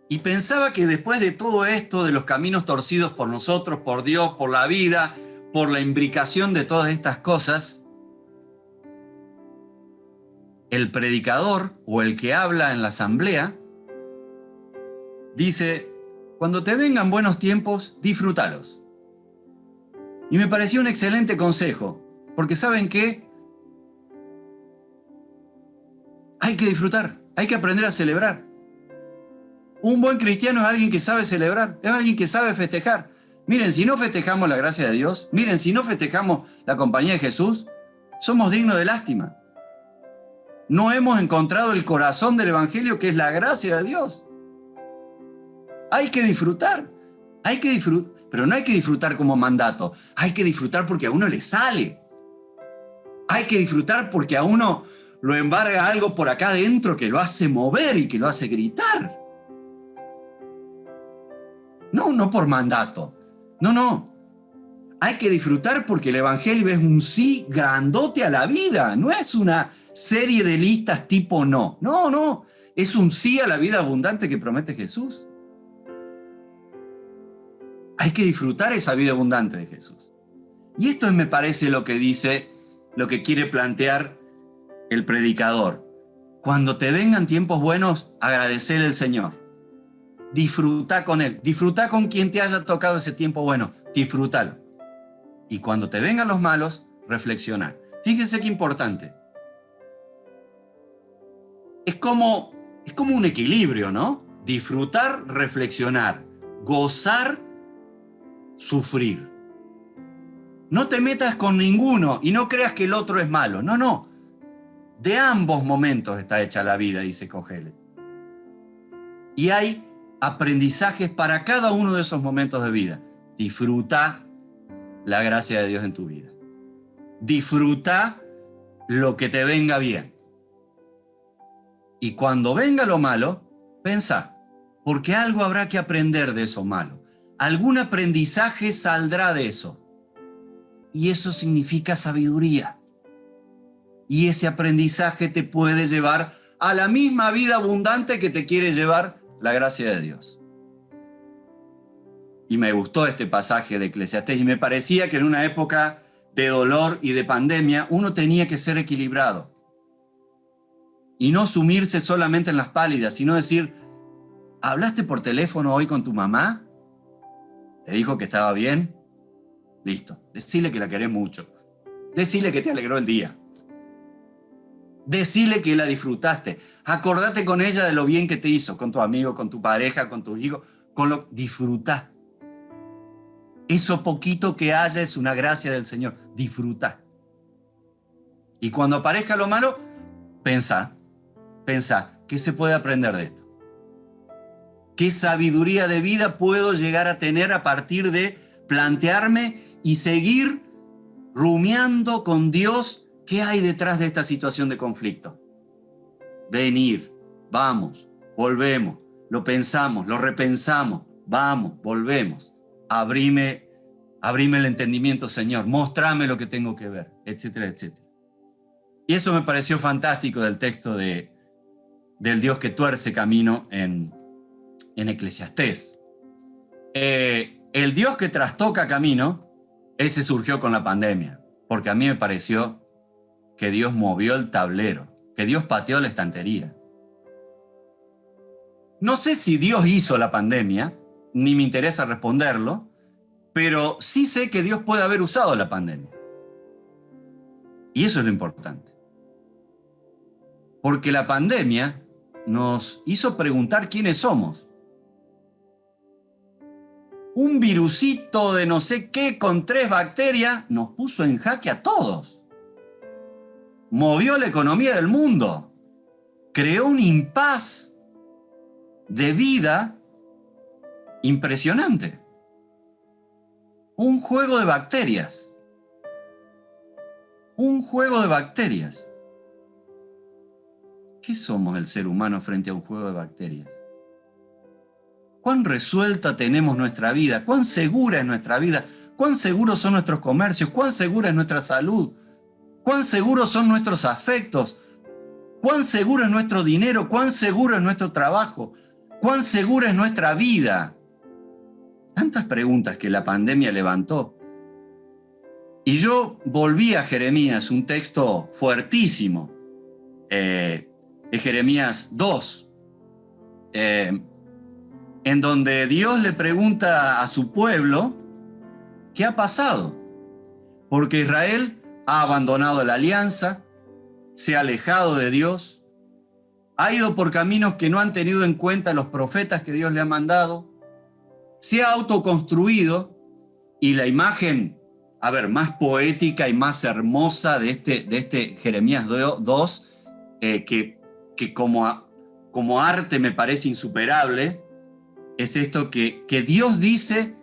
Y pensaba que después de todo esto, de los caminos torcidos por nosotros, por Dios, por la vida, por la imbricación de todas estas cosas, el predicador o el que habla en la asamblea dice, cuando te vengan buenos tiempos, disfrútalos. Y me pareció un excelente consejo, porque ¿saben qué? Hay que disfrutar, hay que aprender a celebrar. Un buen cristiano es alguien que sabe celebrar, es alguien que sabe festejar. Miren, si no festejamos la gracia de Dios, miren, si no festejamos la compañía de Jesús, somos dignos de lástima. No hemos encontrado el corazón del Evangelio, que es la gracia de Dios. Hay que disfrutar, pero no hay que disfrutar como mandato, hay que disfrutar porque a uno le sale. Hay que disfrutar porque a uno lo embarga algo por acá adentro que lo hace mover y que lo hace gritar. No por mandato. No. Hay que disfrutar porque el Evangelio es un sí grandote a la vida. No es una serie de listas tipo no. No. Es un sí a la vida abundante que promete Jesús. Hay que disfrutar esa vida abundante de Jesús. Y esto me parece lo que dice, lo que quiere plantear el predicador. Cuando te vengan tiempos buenos, agradecele al Señor. disfruta con él, disfruta con quien te haya tocado ese tiempo bueno, disfrútalo. Y cuando te vengan los malos, reflexiona. Fíjense qué importante. Es como un equilibrio, ¿no? Disfrutar, reflexionar, gozar, sufrir. No te metas con ninguno y no creas que el otro es malo. No, no. De ambos momentos está hecha la vida, dice Kohelet. Y hay aprendizajes para cada uno de esos momentos de vida. Disfruta la gracia de Dios en tu vida. Disfruta lo que te venga bien. Y cuando venga lo malo, pensá, porque algo habrá que aprender de eso malo. Algún aprendizaje saldrá de eso. Y eso significa sabiduría. Y ese aprendizaje te puede llevar a la misma vida abundante que te quiere llevar la gracia de Dios. Y me gustó este pasaje de Eclesiastés y me parecía que en una época de dolor y de pandemia uno tenía que ser equilibrado. Y no sumirse solamente en las pálidas, sino decir, ¿hablaste por teléfono hoy con tu mamá? ¿Te dijo que estaba bien? Listo. Decile que la querés mucho. Decile que te alegró el día. Decile que la disfrutaste. Acordate con ella de lo bien que te hizo, con tu amigo, con tu pareja, con tus hijos. Disfrutá. Eso poquito que haya es una gracia del Señor. Disfrutá. Y cuando aparezca lo malo, pensá, ¿qué se puede aprender de esto? ¿Qué sabiduría de vida puedo llegar a tener a partir de plantearme y seguir rumiando con Dios qué hay detrás de esta situación de conflicto? Venir, vamos, volvemos, lo pensamos, lo repensamos, vamos, volvemos. Abrime el entendimiento, Señor, mostrame lo que tengo que ver, etcétera, etcétera. Y eso me pareció fantástico del texto del Dios que tuerce camino en Eclesiastés. El Dios que trastoca camino, ese surgió con la pandemia, porque a mí me pareció que Dios movió el tablero, que Dios pateó la estantería. No sé si Dios hizo la pandemia, ni me interesa responderlo, pero sí sé que Dios puede haber usado la pandemia. Y eso es lo importante. Porque la pandemia nos hizo preguntar quiénes somos. Un virusito de no sé qué con 3 bacterias nos puso en jaque a todos. Movió la economía del mundo. Creó un impas de vida impresionante. Un juego de bacterias. Un juego de bacterias. ¿Qué somos el ser humano frente a un juego de bacterias? ¿Cuán resuelta tenemos nuestra vida? ¿Cuán segura es nuestra vida? ¿Cuán seguros son nuestros comercios? ¿Cuán segura es nuestra salud? ¿Cuán seguros son nuestros afectos? ¿Cuán seguro es nuestro dinero? ¿Cuán seguro es nuestro trabajo? ¿Cuán segura es nuestra vida? Tantas preguntas que la pandemia levantó. Y yo volví a Jeremías, un texto fuertísimo, de Jeremías 2, en donde Dios le pregunta a su pueblo qué ha pasado. Porque Israel ha abandonado la alianza, se ha alejado de Dios, ha ido por caminos que no han tenido en cuenta los profetas que Dios le ha mandado, se ha autoconstruido, y la imagen, más poética y más hermosa de este Jeremías 2, que como arte me parece insuperable, es esto que Dios dice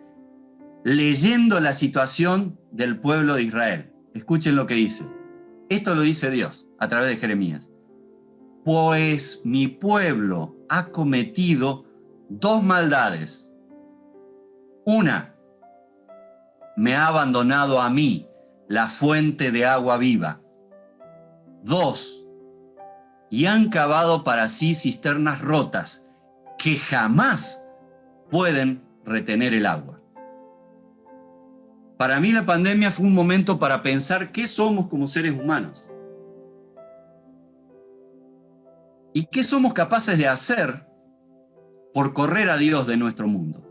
leyendo la situación del pueblo de Israel. Escuchen lo que dice. Esto lo dice Dios a través de Jeremías. Pues mi pueblo ha cometido 2 maldades. Una, me ha abandonado a mí, la fuente de agua viva. 2, y han cavado para sí cisternas rotas que jamás pueden retener el agua. Para mí la pandemia fue un momento para pensar qué somos como seres humanos y qué somos capaces de hacer por correr a Dios de nuestro mundo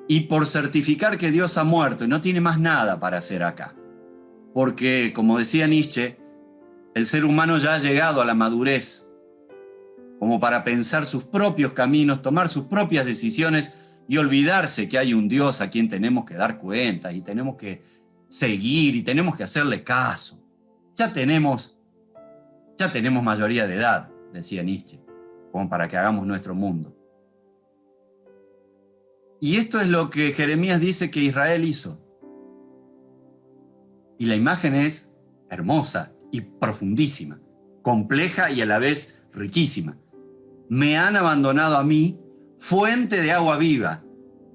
y por certificar que Dios ha muerto y no tiene más nada para hacer acá. Porque, como decía Nietzsche, el ser humano ya ha llegado a la madurez como para pensar sus propios caminos, tomar sus propias decisiones y olvidarse que hay un Dios a quien tenemos que dar cuentas y tenemos que seguir y tenemos que hacerle caso. Ya tenemos mayoría de edad, decía Nietzsche, como para que hagamos nuestro mundo. Y esto es lo que Jeremías dice que Israel hizo. Y la imagen es hermosa y profundísima, compleja y a la vez riquísima. Me han abandonado a mí, fuente de agua viva.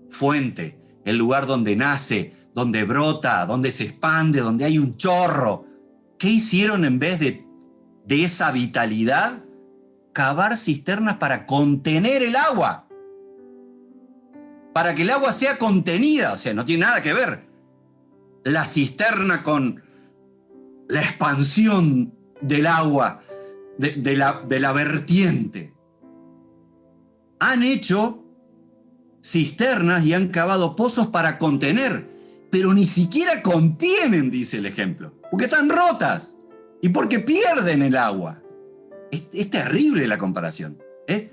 Fuente, el lugar donde nace, donde brota, donde se expande, donde hay un chorro. ¿Qué hicieron en vez de esa vitalidad? Cavar cisternas para contener el agua. Para que el agua sea contenida. O sea, no tiene nada que ver la cisterna con la expansión del agua, de la vertiente. Han hecho cisternas y han cavado pozos para contener, pero ni siquiera contienen, dice el ejemplo, porque están rotas y porque pierden el agua. Es terrible la comparación. Es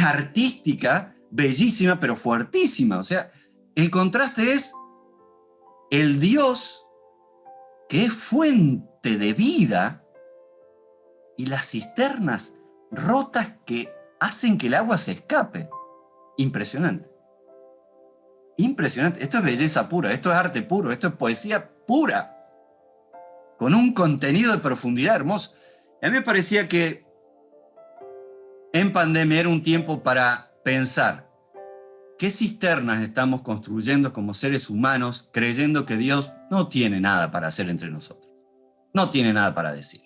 artística, bellísima, pero fuertísima. O sea, el contraste es el Dios que es fuente de vida y las cisternas rotas que hacen que el agua se escape. Impresionante. Impresionante. Esto es belleza pura, esto es arte puro, esto es poesía pura, con un contenido de profundidad hermoso. Y a mí me parecía que en pandemia era un tiempo para pensar qué cisternas estamos construyendo como seres humanos, creyendo que Dios no tiene nada para hacer entre nosotros. No tiene nada para decir.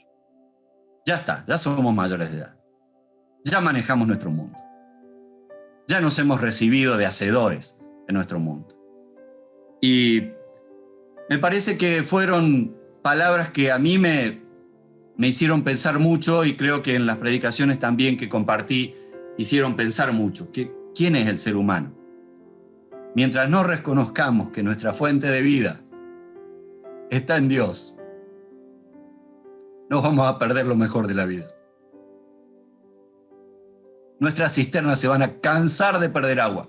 Ya está, ya somos mayores de edad. Ya manejamos nuestro mundo. Ya nos hemos recibido de hacedores en nuestro mundo. Y me parece que fueron palabras que a mí me hicieron pensar mucho, y creo que en las predicaciones también que compartí hicieron pensar mucho. ¿Quién es el ser humano? Mientras no reconozcamos que nuestra fuente de vida está en Dios, no vamos a perder lo mejor de la vida. Nuestras cisternas se van a cansar de perder agua.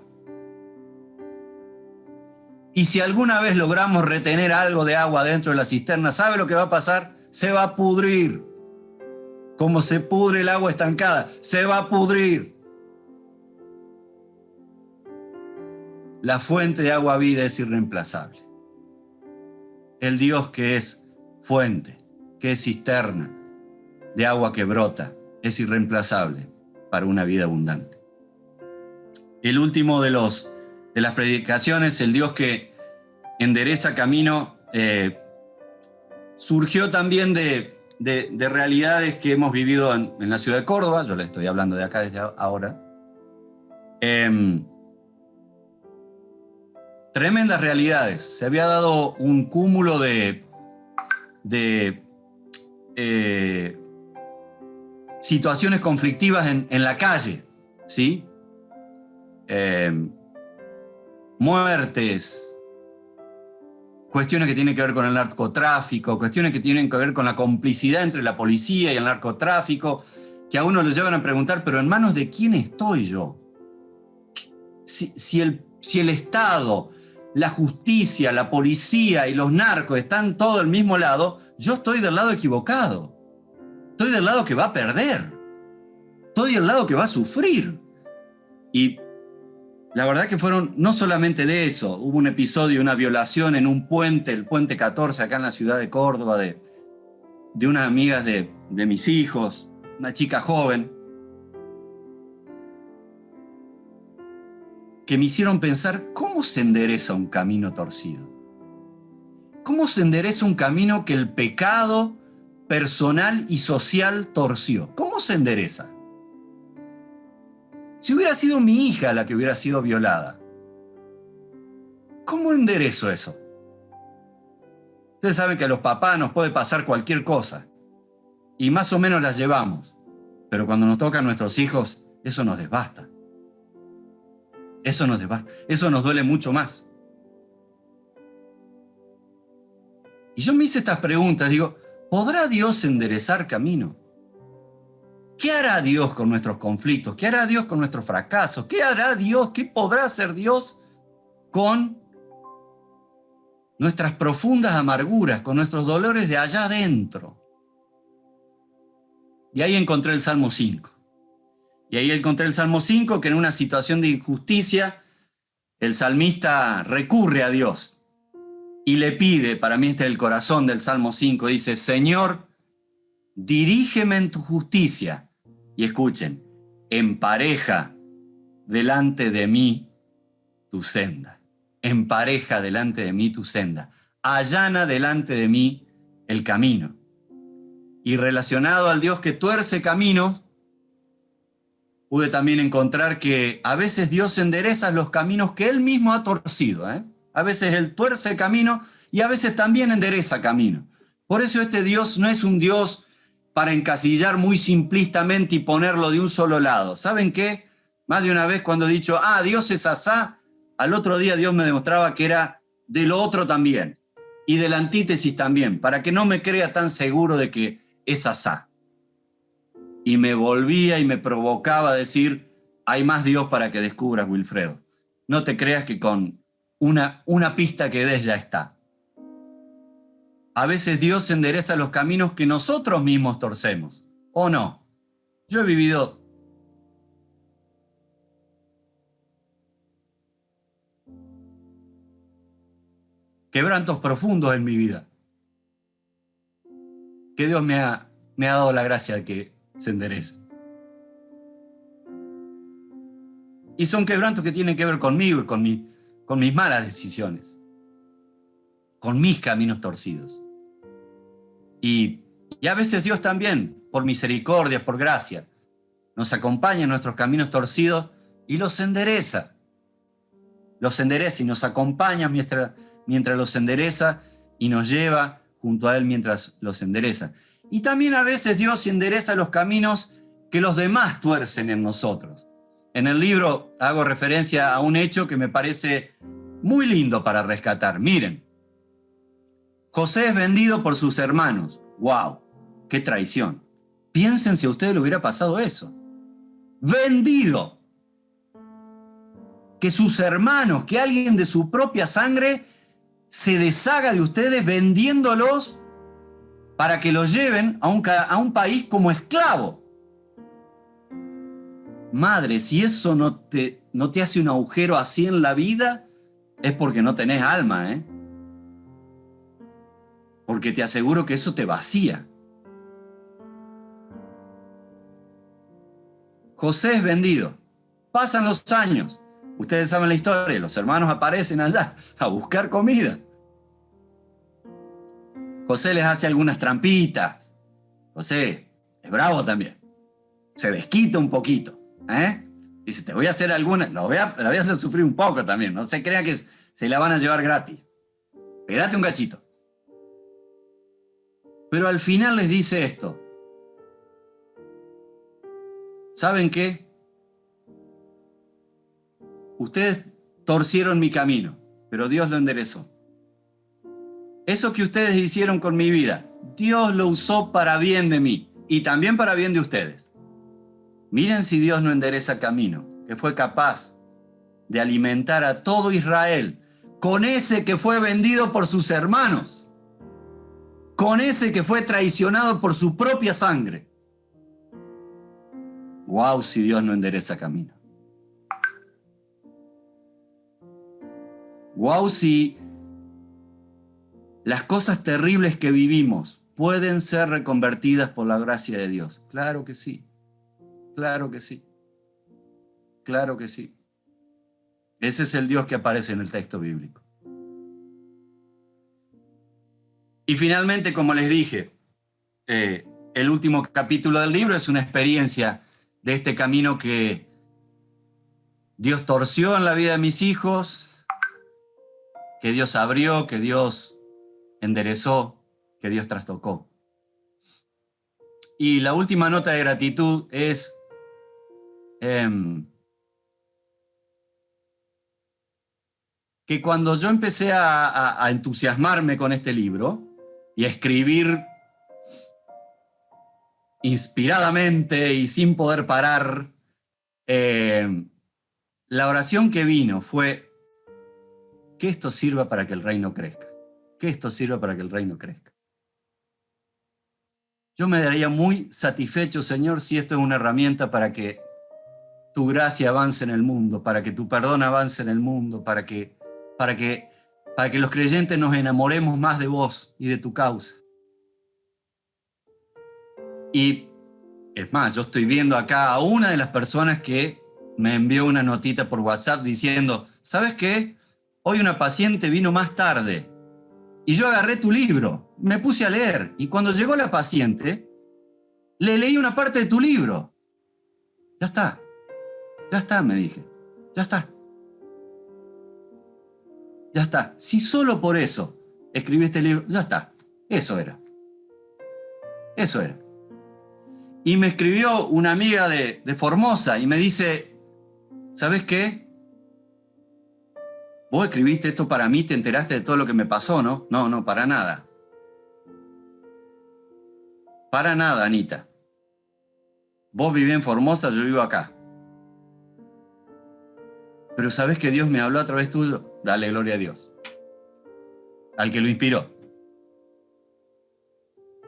Y si alguna vez logramos retener algo de agua dentro de la cisterna, ¿sabe lo que va a pasar? Se va a pudrir. Como se pudre el agua estancada, se va a pudrir. La fuente de agua vida es irreemplazable. El Dios que es fuente, que es cisterna de agua que brota, es irreemplazable para una vida abundante. El último de las predicaciones, el Dios que endereza camino, surgió también de realidades que hemos vivido en la ciudad de Córdoba. Yo le estoy hablando de acá desde ahora. Tremendas realidades. Se había dado un cúmulo de situaciones conflictivas en la calle, ¿sí? Muertes, cuestiones que tienen que ver con el narcotráfico, cuestiones que tienen que ver con la complicidad entre la policía y el narcotráfico, que a uno le llevan a preguntar, pero ¿en manos de quién estoy yo? Si el Estado, la justicia, la policía y los narcos están todos del mismo lado, yo estoy del lado equivocado. Estoy del lado que va a perder. Estoy del lado que va a sufrir. Y la verdad que fueron no solamente de eso. Hubo un episodio, una violación en un puente, el puente 14, acá en la ciudad de Córdoba, de unas amigas de mis hijos, una chica joven, que me hicieron pensar, ¿cómo se endereza un camino torcido? ¿Cómo se endereza un camino que el pecado personal y social torció? ¿Cómo se endereza? Si hubiera sido mi hija la que hubiera sido violada, ¿cómo enderezo eso? Ustedes saben que a los papás nos puede pasar cualquier cosa y más o menos las llevamos, pero cuando nos tocan nuestros hijos eso nos devasta. Eso nos devasta. Eso nos duele mucho más. Y yo me hice estas preguntas, digo, ¿podrá Dios enderezar camino? ¿Qué hará Dios con nuestros conflictos? ¿Qué hará Dios con nuestros fracasos? ¿Qué hará Dios? ¿Qué podrá hacer Dios con nuestras profundas amarguras, con nuestros dolores de allá adentro? Y ahí encontré el Salmo 5. Y ahí encontré el Salmo 5, que en una situación de injusticia, el salmista recurre a Dios y le pide, para mí este es el corazón del Salmo 5, dice, Señor, dirígeme en tu justicia. Y escuchen, empareja delante de mí tu senda. Empareja delante de mí tu senda. Allana delante de mí el camino. Y relacionado al Dios que tuerce caminos, pude también encontrar que a veces Dios endereza los caminos que Él mismo ha torcido. A veces Él tuerce camino y a veces también endereza camino. Por eso este Dios no es un Dios para encasillar muy simplistamente y ponerlo de un solo lado. ¿Saben qué? Más de una vez cuando he dicho, Dios es asá, al otro día Dios me demostraba que era de lo otro también y de la antítesis también, para que no me crea tan seguro de que es asá. Y me volvía y me provocaba a decir, hay más Dios para que descubras, Wilfredo. No te creas que con una pista que des ya está. A veces Dios endereza los caminos que nosotros mismos torcemos, ¿o no? Yo he vivido quebrantos profundos en mi vida, que Dios me ha dado la gracia de que se enderece. Y son quebrantos que tienen que ver conmigo y con mis malas decisiones, con mis caminos torcidos. Y a veces Dios también, por misericordia, por gracia, nos acompaña en nuestros caminos torcidos y los endereza. Los endereza y nos acompaña mientras los endereza y nos lleva junto a Él mientras los endereza. Y también a veces Dios endereza los caminos que los demás tuercen en nosotros. En el libro hago referencia a un hecho que me parece muy lindo para rescatar. Miren, José es vendido por sus hermanos. ¡Wow! ¡Qué traición! Piensen si a ustedes le hubiera pasado eso. ¡Vendido! Que sus hermanos, que alguien de su propia sangre se deshaga de ustedes vendiéndolos para que los lleven a un país como esclavo. Madre, si eso no te hace un agujero así en la vida, es porque no tenés alma, ¿eh? Porque te aseguro que eso te vacía. José es vendido. Pasan los años. Ustedes saben la historia. Los hermanos aparecen allá a buscar comida. José les hace algunas trampitas. José es bravo también. Se desquita un poquito. Dice, te voy a hacer alguna, la voy a hacer sufrir un poco también. No se crean que se la van a llevar gratis. Espérate un cachito. Pero al final les dice esto. ¿Saben qué? Ustedes torcieron mi camino, pero Dios lo enderezó. Eso que ustedes hicieron con mi vida, Dios lo usó para bien de mí y también para bien de ustedes. Miren si Dios no endereza camino, que fue capaz de alimentar a todo Israel con ese que fue vendido por sus hermanos. Con ese que fue traicionado por su propia sangre. ¡Wow! Si Dios no endereza camino. ¡Wow! Si las cosas terribles que vivimos pueden ser reconvertidas por la gracia de Dios. Claro que sí. Claro que sí. Claro que sí. Ese es el Dios que aparece en el texto bíblico. Y finalmente, como les dije, el último capítulo del libro es una experiencia de este camino que Dios torció en la vida de mis hijos, que Dios abrió, que Dios enderezó, que Dios trastocó. Y la última nota de gratitud es que cuando yo empecé a entusiasmarme con este libro y a escribir inspiradamente y sin poder parar, la oración que vino fue: que esto sirva para que el reino crezca, que esto sirva para que el reino crezca. Yo me daría muy satisfecho, Señor, si esto es una herramienta para que tu gracia avance en el mundo, para que tu perdón avance en el mundo, para que los creyentes nos enamoremos más de vos y de tu causa. Y es más, yo estoy viendo acá a una de las personas que me envió una notita por WhatsApp diciendo: ¿sabes qué? Hoy una paciente vino más tarde y yo agarré tu libro, me puse a leer, y cuando llegó la paciente, le leí una parte de tu libro. Ya está, me dije, ya está. Ya está. Si solo por eso escribí este libro, ya está. Eso era. Y me escribió una amiga de Formosa y me dice: ¿sabes qué? Vos escribiste esto para mí, te enteraste de todo lo que me pasó, ¿no? No, para nada. Para nada, Anita. Vos vivís en Formosa, yo vivo acá. Pero ¿sabés que Dios me habló a través tuyo? Dale gloria a Dios, al que lo inspiró.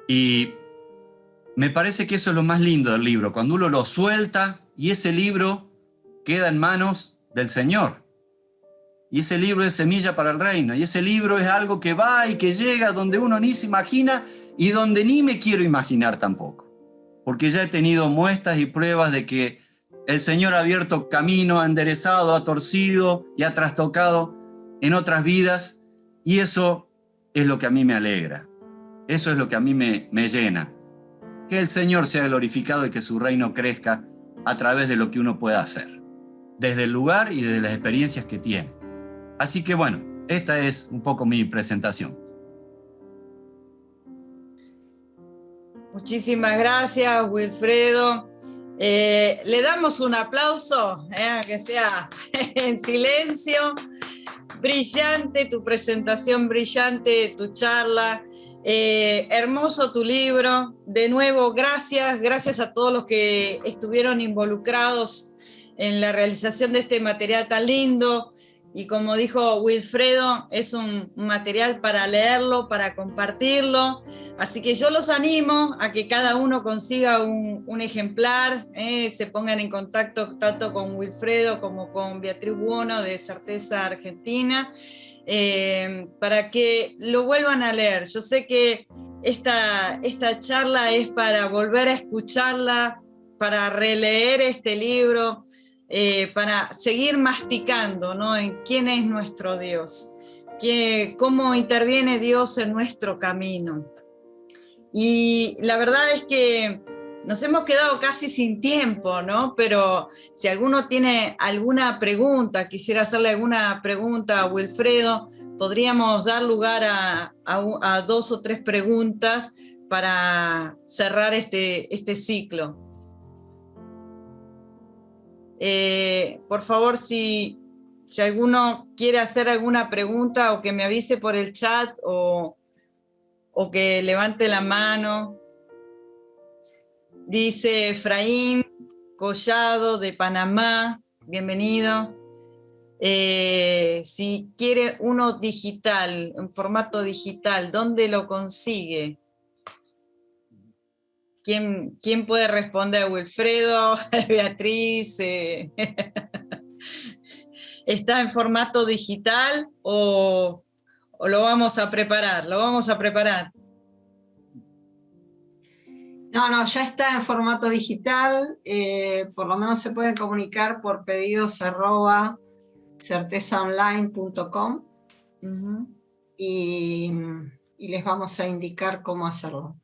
Y me parece que eso es lo más lindo del libro, cuando uno lo suelta y ese libro queda en manos del Señor. Y ese libro es semilla para el reino, y ese libro es algo que va y que llega donde uno ni se imagina y donde ni me quiero imaginar tampoco. Porque ya he tenido muestras y pruebas de que el Señor ha abierto camino, ha enderezado, ha torcido y ha trastocado en otras vidas, y eso es lo que a mí me alegra. Eso es lo que a mí me llena. Que el Señor sea glorificado y que su reino crezca a través de lo que uno pueda hacer, desde el lugar y desde las experiencias que tiene. Así que bueno, esta es un poco mi presentación. Muchísimas gracias, Wilfredo. Le damos un aplauso, que sea en silencio. Brillante tu presentación, brillante tu charla. Hermoso tu libro. De nuevo, gracias a todos los que estuvieron involucrados en la realización de este material tan lindo. Y como dijo Wilfredo, es un material para leerlo, para compartirlo. Así que yo los animo a que cada uno consiga un ejemplar, se pongan en contacto tanto con Wilfredo como con Beatriz Buono de Certeza Argentina, para que lo vuelvan a leer. Yo sé que esta charla es para volver a escucharla, para releer este libro, para seguir masticando, ¿no?, en quién es nuestro Dios, cómo interviene Dios en nuestro camino. Y la verdad es que nos hemos quedado casi sin tiempo, ¿no? Pero si alguno tiene alguna pregunta, quisiera hacerle alguna pregunta a Wilfredo, podríamos dar lugar a 2 o 3 preguntas para cerrar este ciclo. Por favor, si alguno quiere hacer alguna pregunta, o que me avise por el chat, o que levante la mano. Dice Efraín Collado de Panamá, bienvenido. Si quiere uno digital, en formato digital, ¿dónde lo consigue? ¿Quién puede responder? ¿Wilfredo? ¿Beatriz? ¿Está en formato digital o lo vamos a preparar? Lo vamos a preparar. No, ya está en formato digital. Por lo menos se pueden comunicar por pedidos@certezaonline.com. Uh-huh. Y les vamos a indicar cómo hacerlo.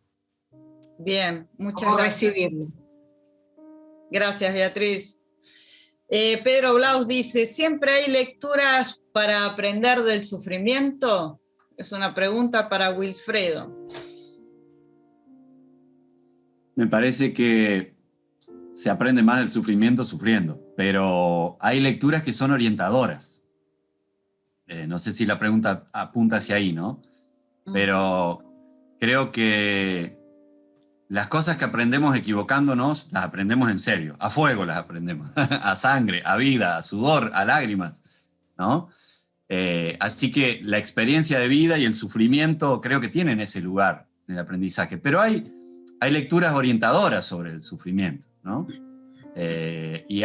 Bien, muchas cómo gracias. recibirlo. Gracias, Beatriz. Pedro Blaus dice: ¿siempre hay lecturas para aprender del sufrimiento? Es una pregunta para Wilfredo. Me parece que se aprende más del sufrimiento sufriendo, pero hay lecturas que son orientadoras. No sé si la pregunta apunta hacia ahí, ¿no? Pero creo que las cosas que aprendemos equivocándonos, las aprendemos en serio. A fuego las aprendemos. A sangre, a vida, a sudor, a lágrimas, ¿no? Así que la experiencia de vida y el sufrimiento creo que tienen ese lugar en el aprendizaje. Pero hay lecturas orientadoras sobre el sufrimiento, ¿no? Y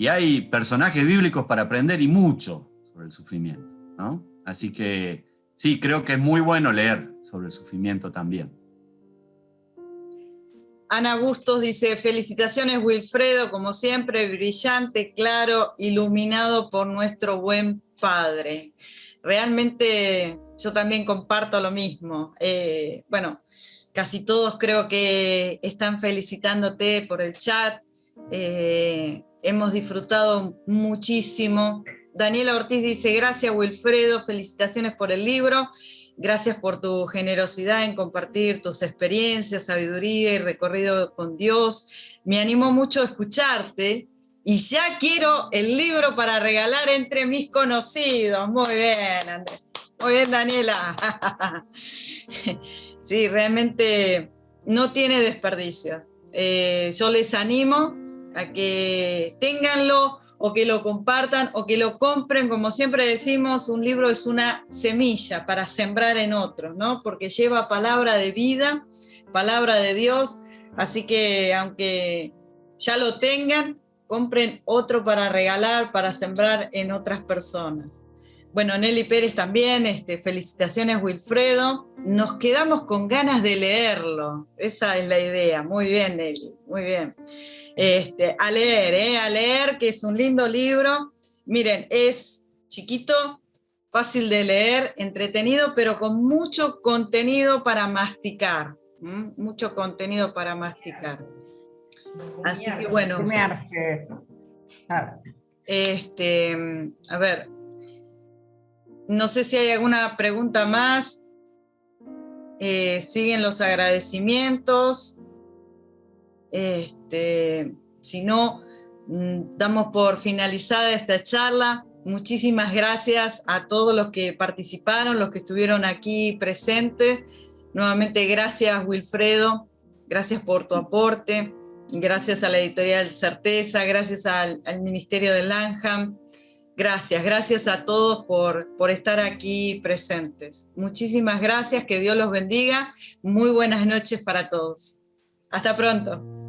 hay personajes bíblicos para aprender y mucho sobre el sufrimiento, ¿no? Así que sí, creo que es muy bueno leer sobre el sufrimiento también. Ana Bustos dice, felicitaciones Wilfredo, como siempre, brillante, claro, iluminado por nuestro buen padre. Realmente yo también comparto lo mismo. Bueno, casi todos creo que están felicitándote por el chat. Hemos disfrutado muchísimo. Daniela Ortiz dice, gracias Wilfredo, felicitaciones por el libro. Gracias por tu generosidad en compartir tus experiencias, sabiduría y recorrido con Dios. Me animó mucho a escucharte y ya quiero el libro para regalar entre mis conocidos. Muy bien, Andrés. Muy bien, Daniela. Sí, realmente no tiene desperdicio. Yo les animo a que ténganlo o que lo compartan o que lo compren. Como siempre decimos, un libro es una semilla para sembrar en otros, ¿no? Porque lleva palabra de vida, palabra de Dios, así que aunque ya lo tengan, compren otro para regalar, para sembrar en otras personas. Bueno, Nelly Pérez también, felicitaciones Wilfredo, nos quedamos con ganas de leerlo, esa es la idea. Muy bien, Nelly, muy bien. A leer, que es un lindo libro. Miren, es chiquito, fácil de leer, entretenido, pero con mucho contenido para masticar. Mucho contenido para masticar. Así que bueno. A ver, no sé si hay alguna pregunta más. Siguen los agradecimientos. Si no, damos por finalizada esta charla. Muchísimas gracias a todos los que participaron, los que estuvieron aquí presentes. Nuevamente gracias Wilfredo, gracias por tu aporte, gracias a la editorial Certeza, gracias al Ministerio de Langham, gracias a todos por estar aquí presentes. Muchísimas gracias, que Dios los bendiga, muy buenas noches para todos. Hasta pronto.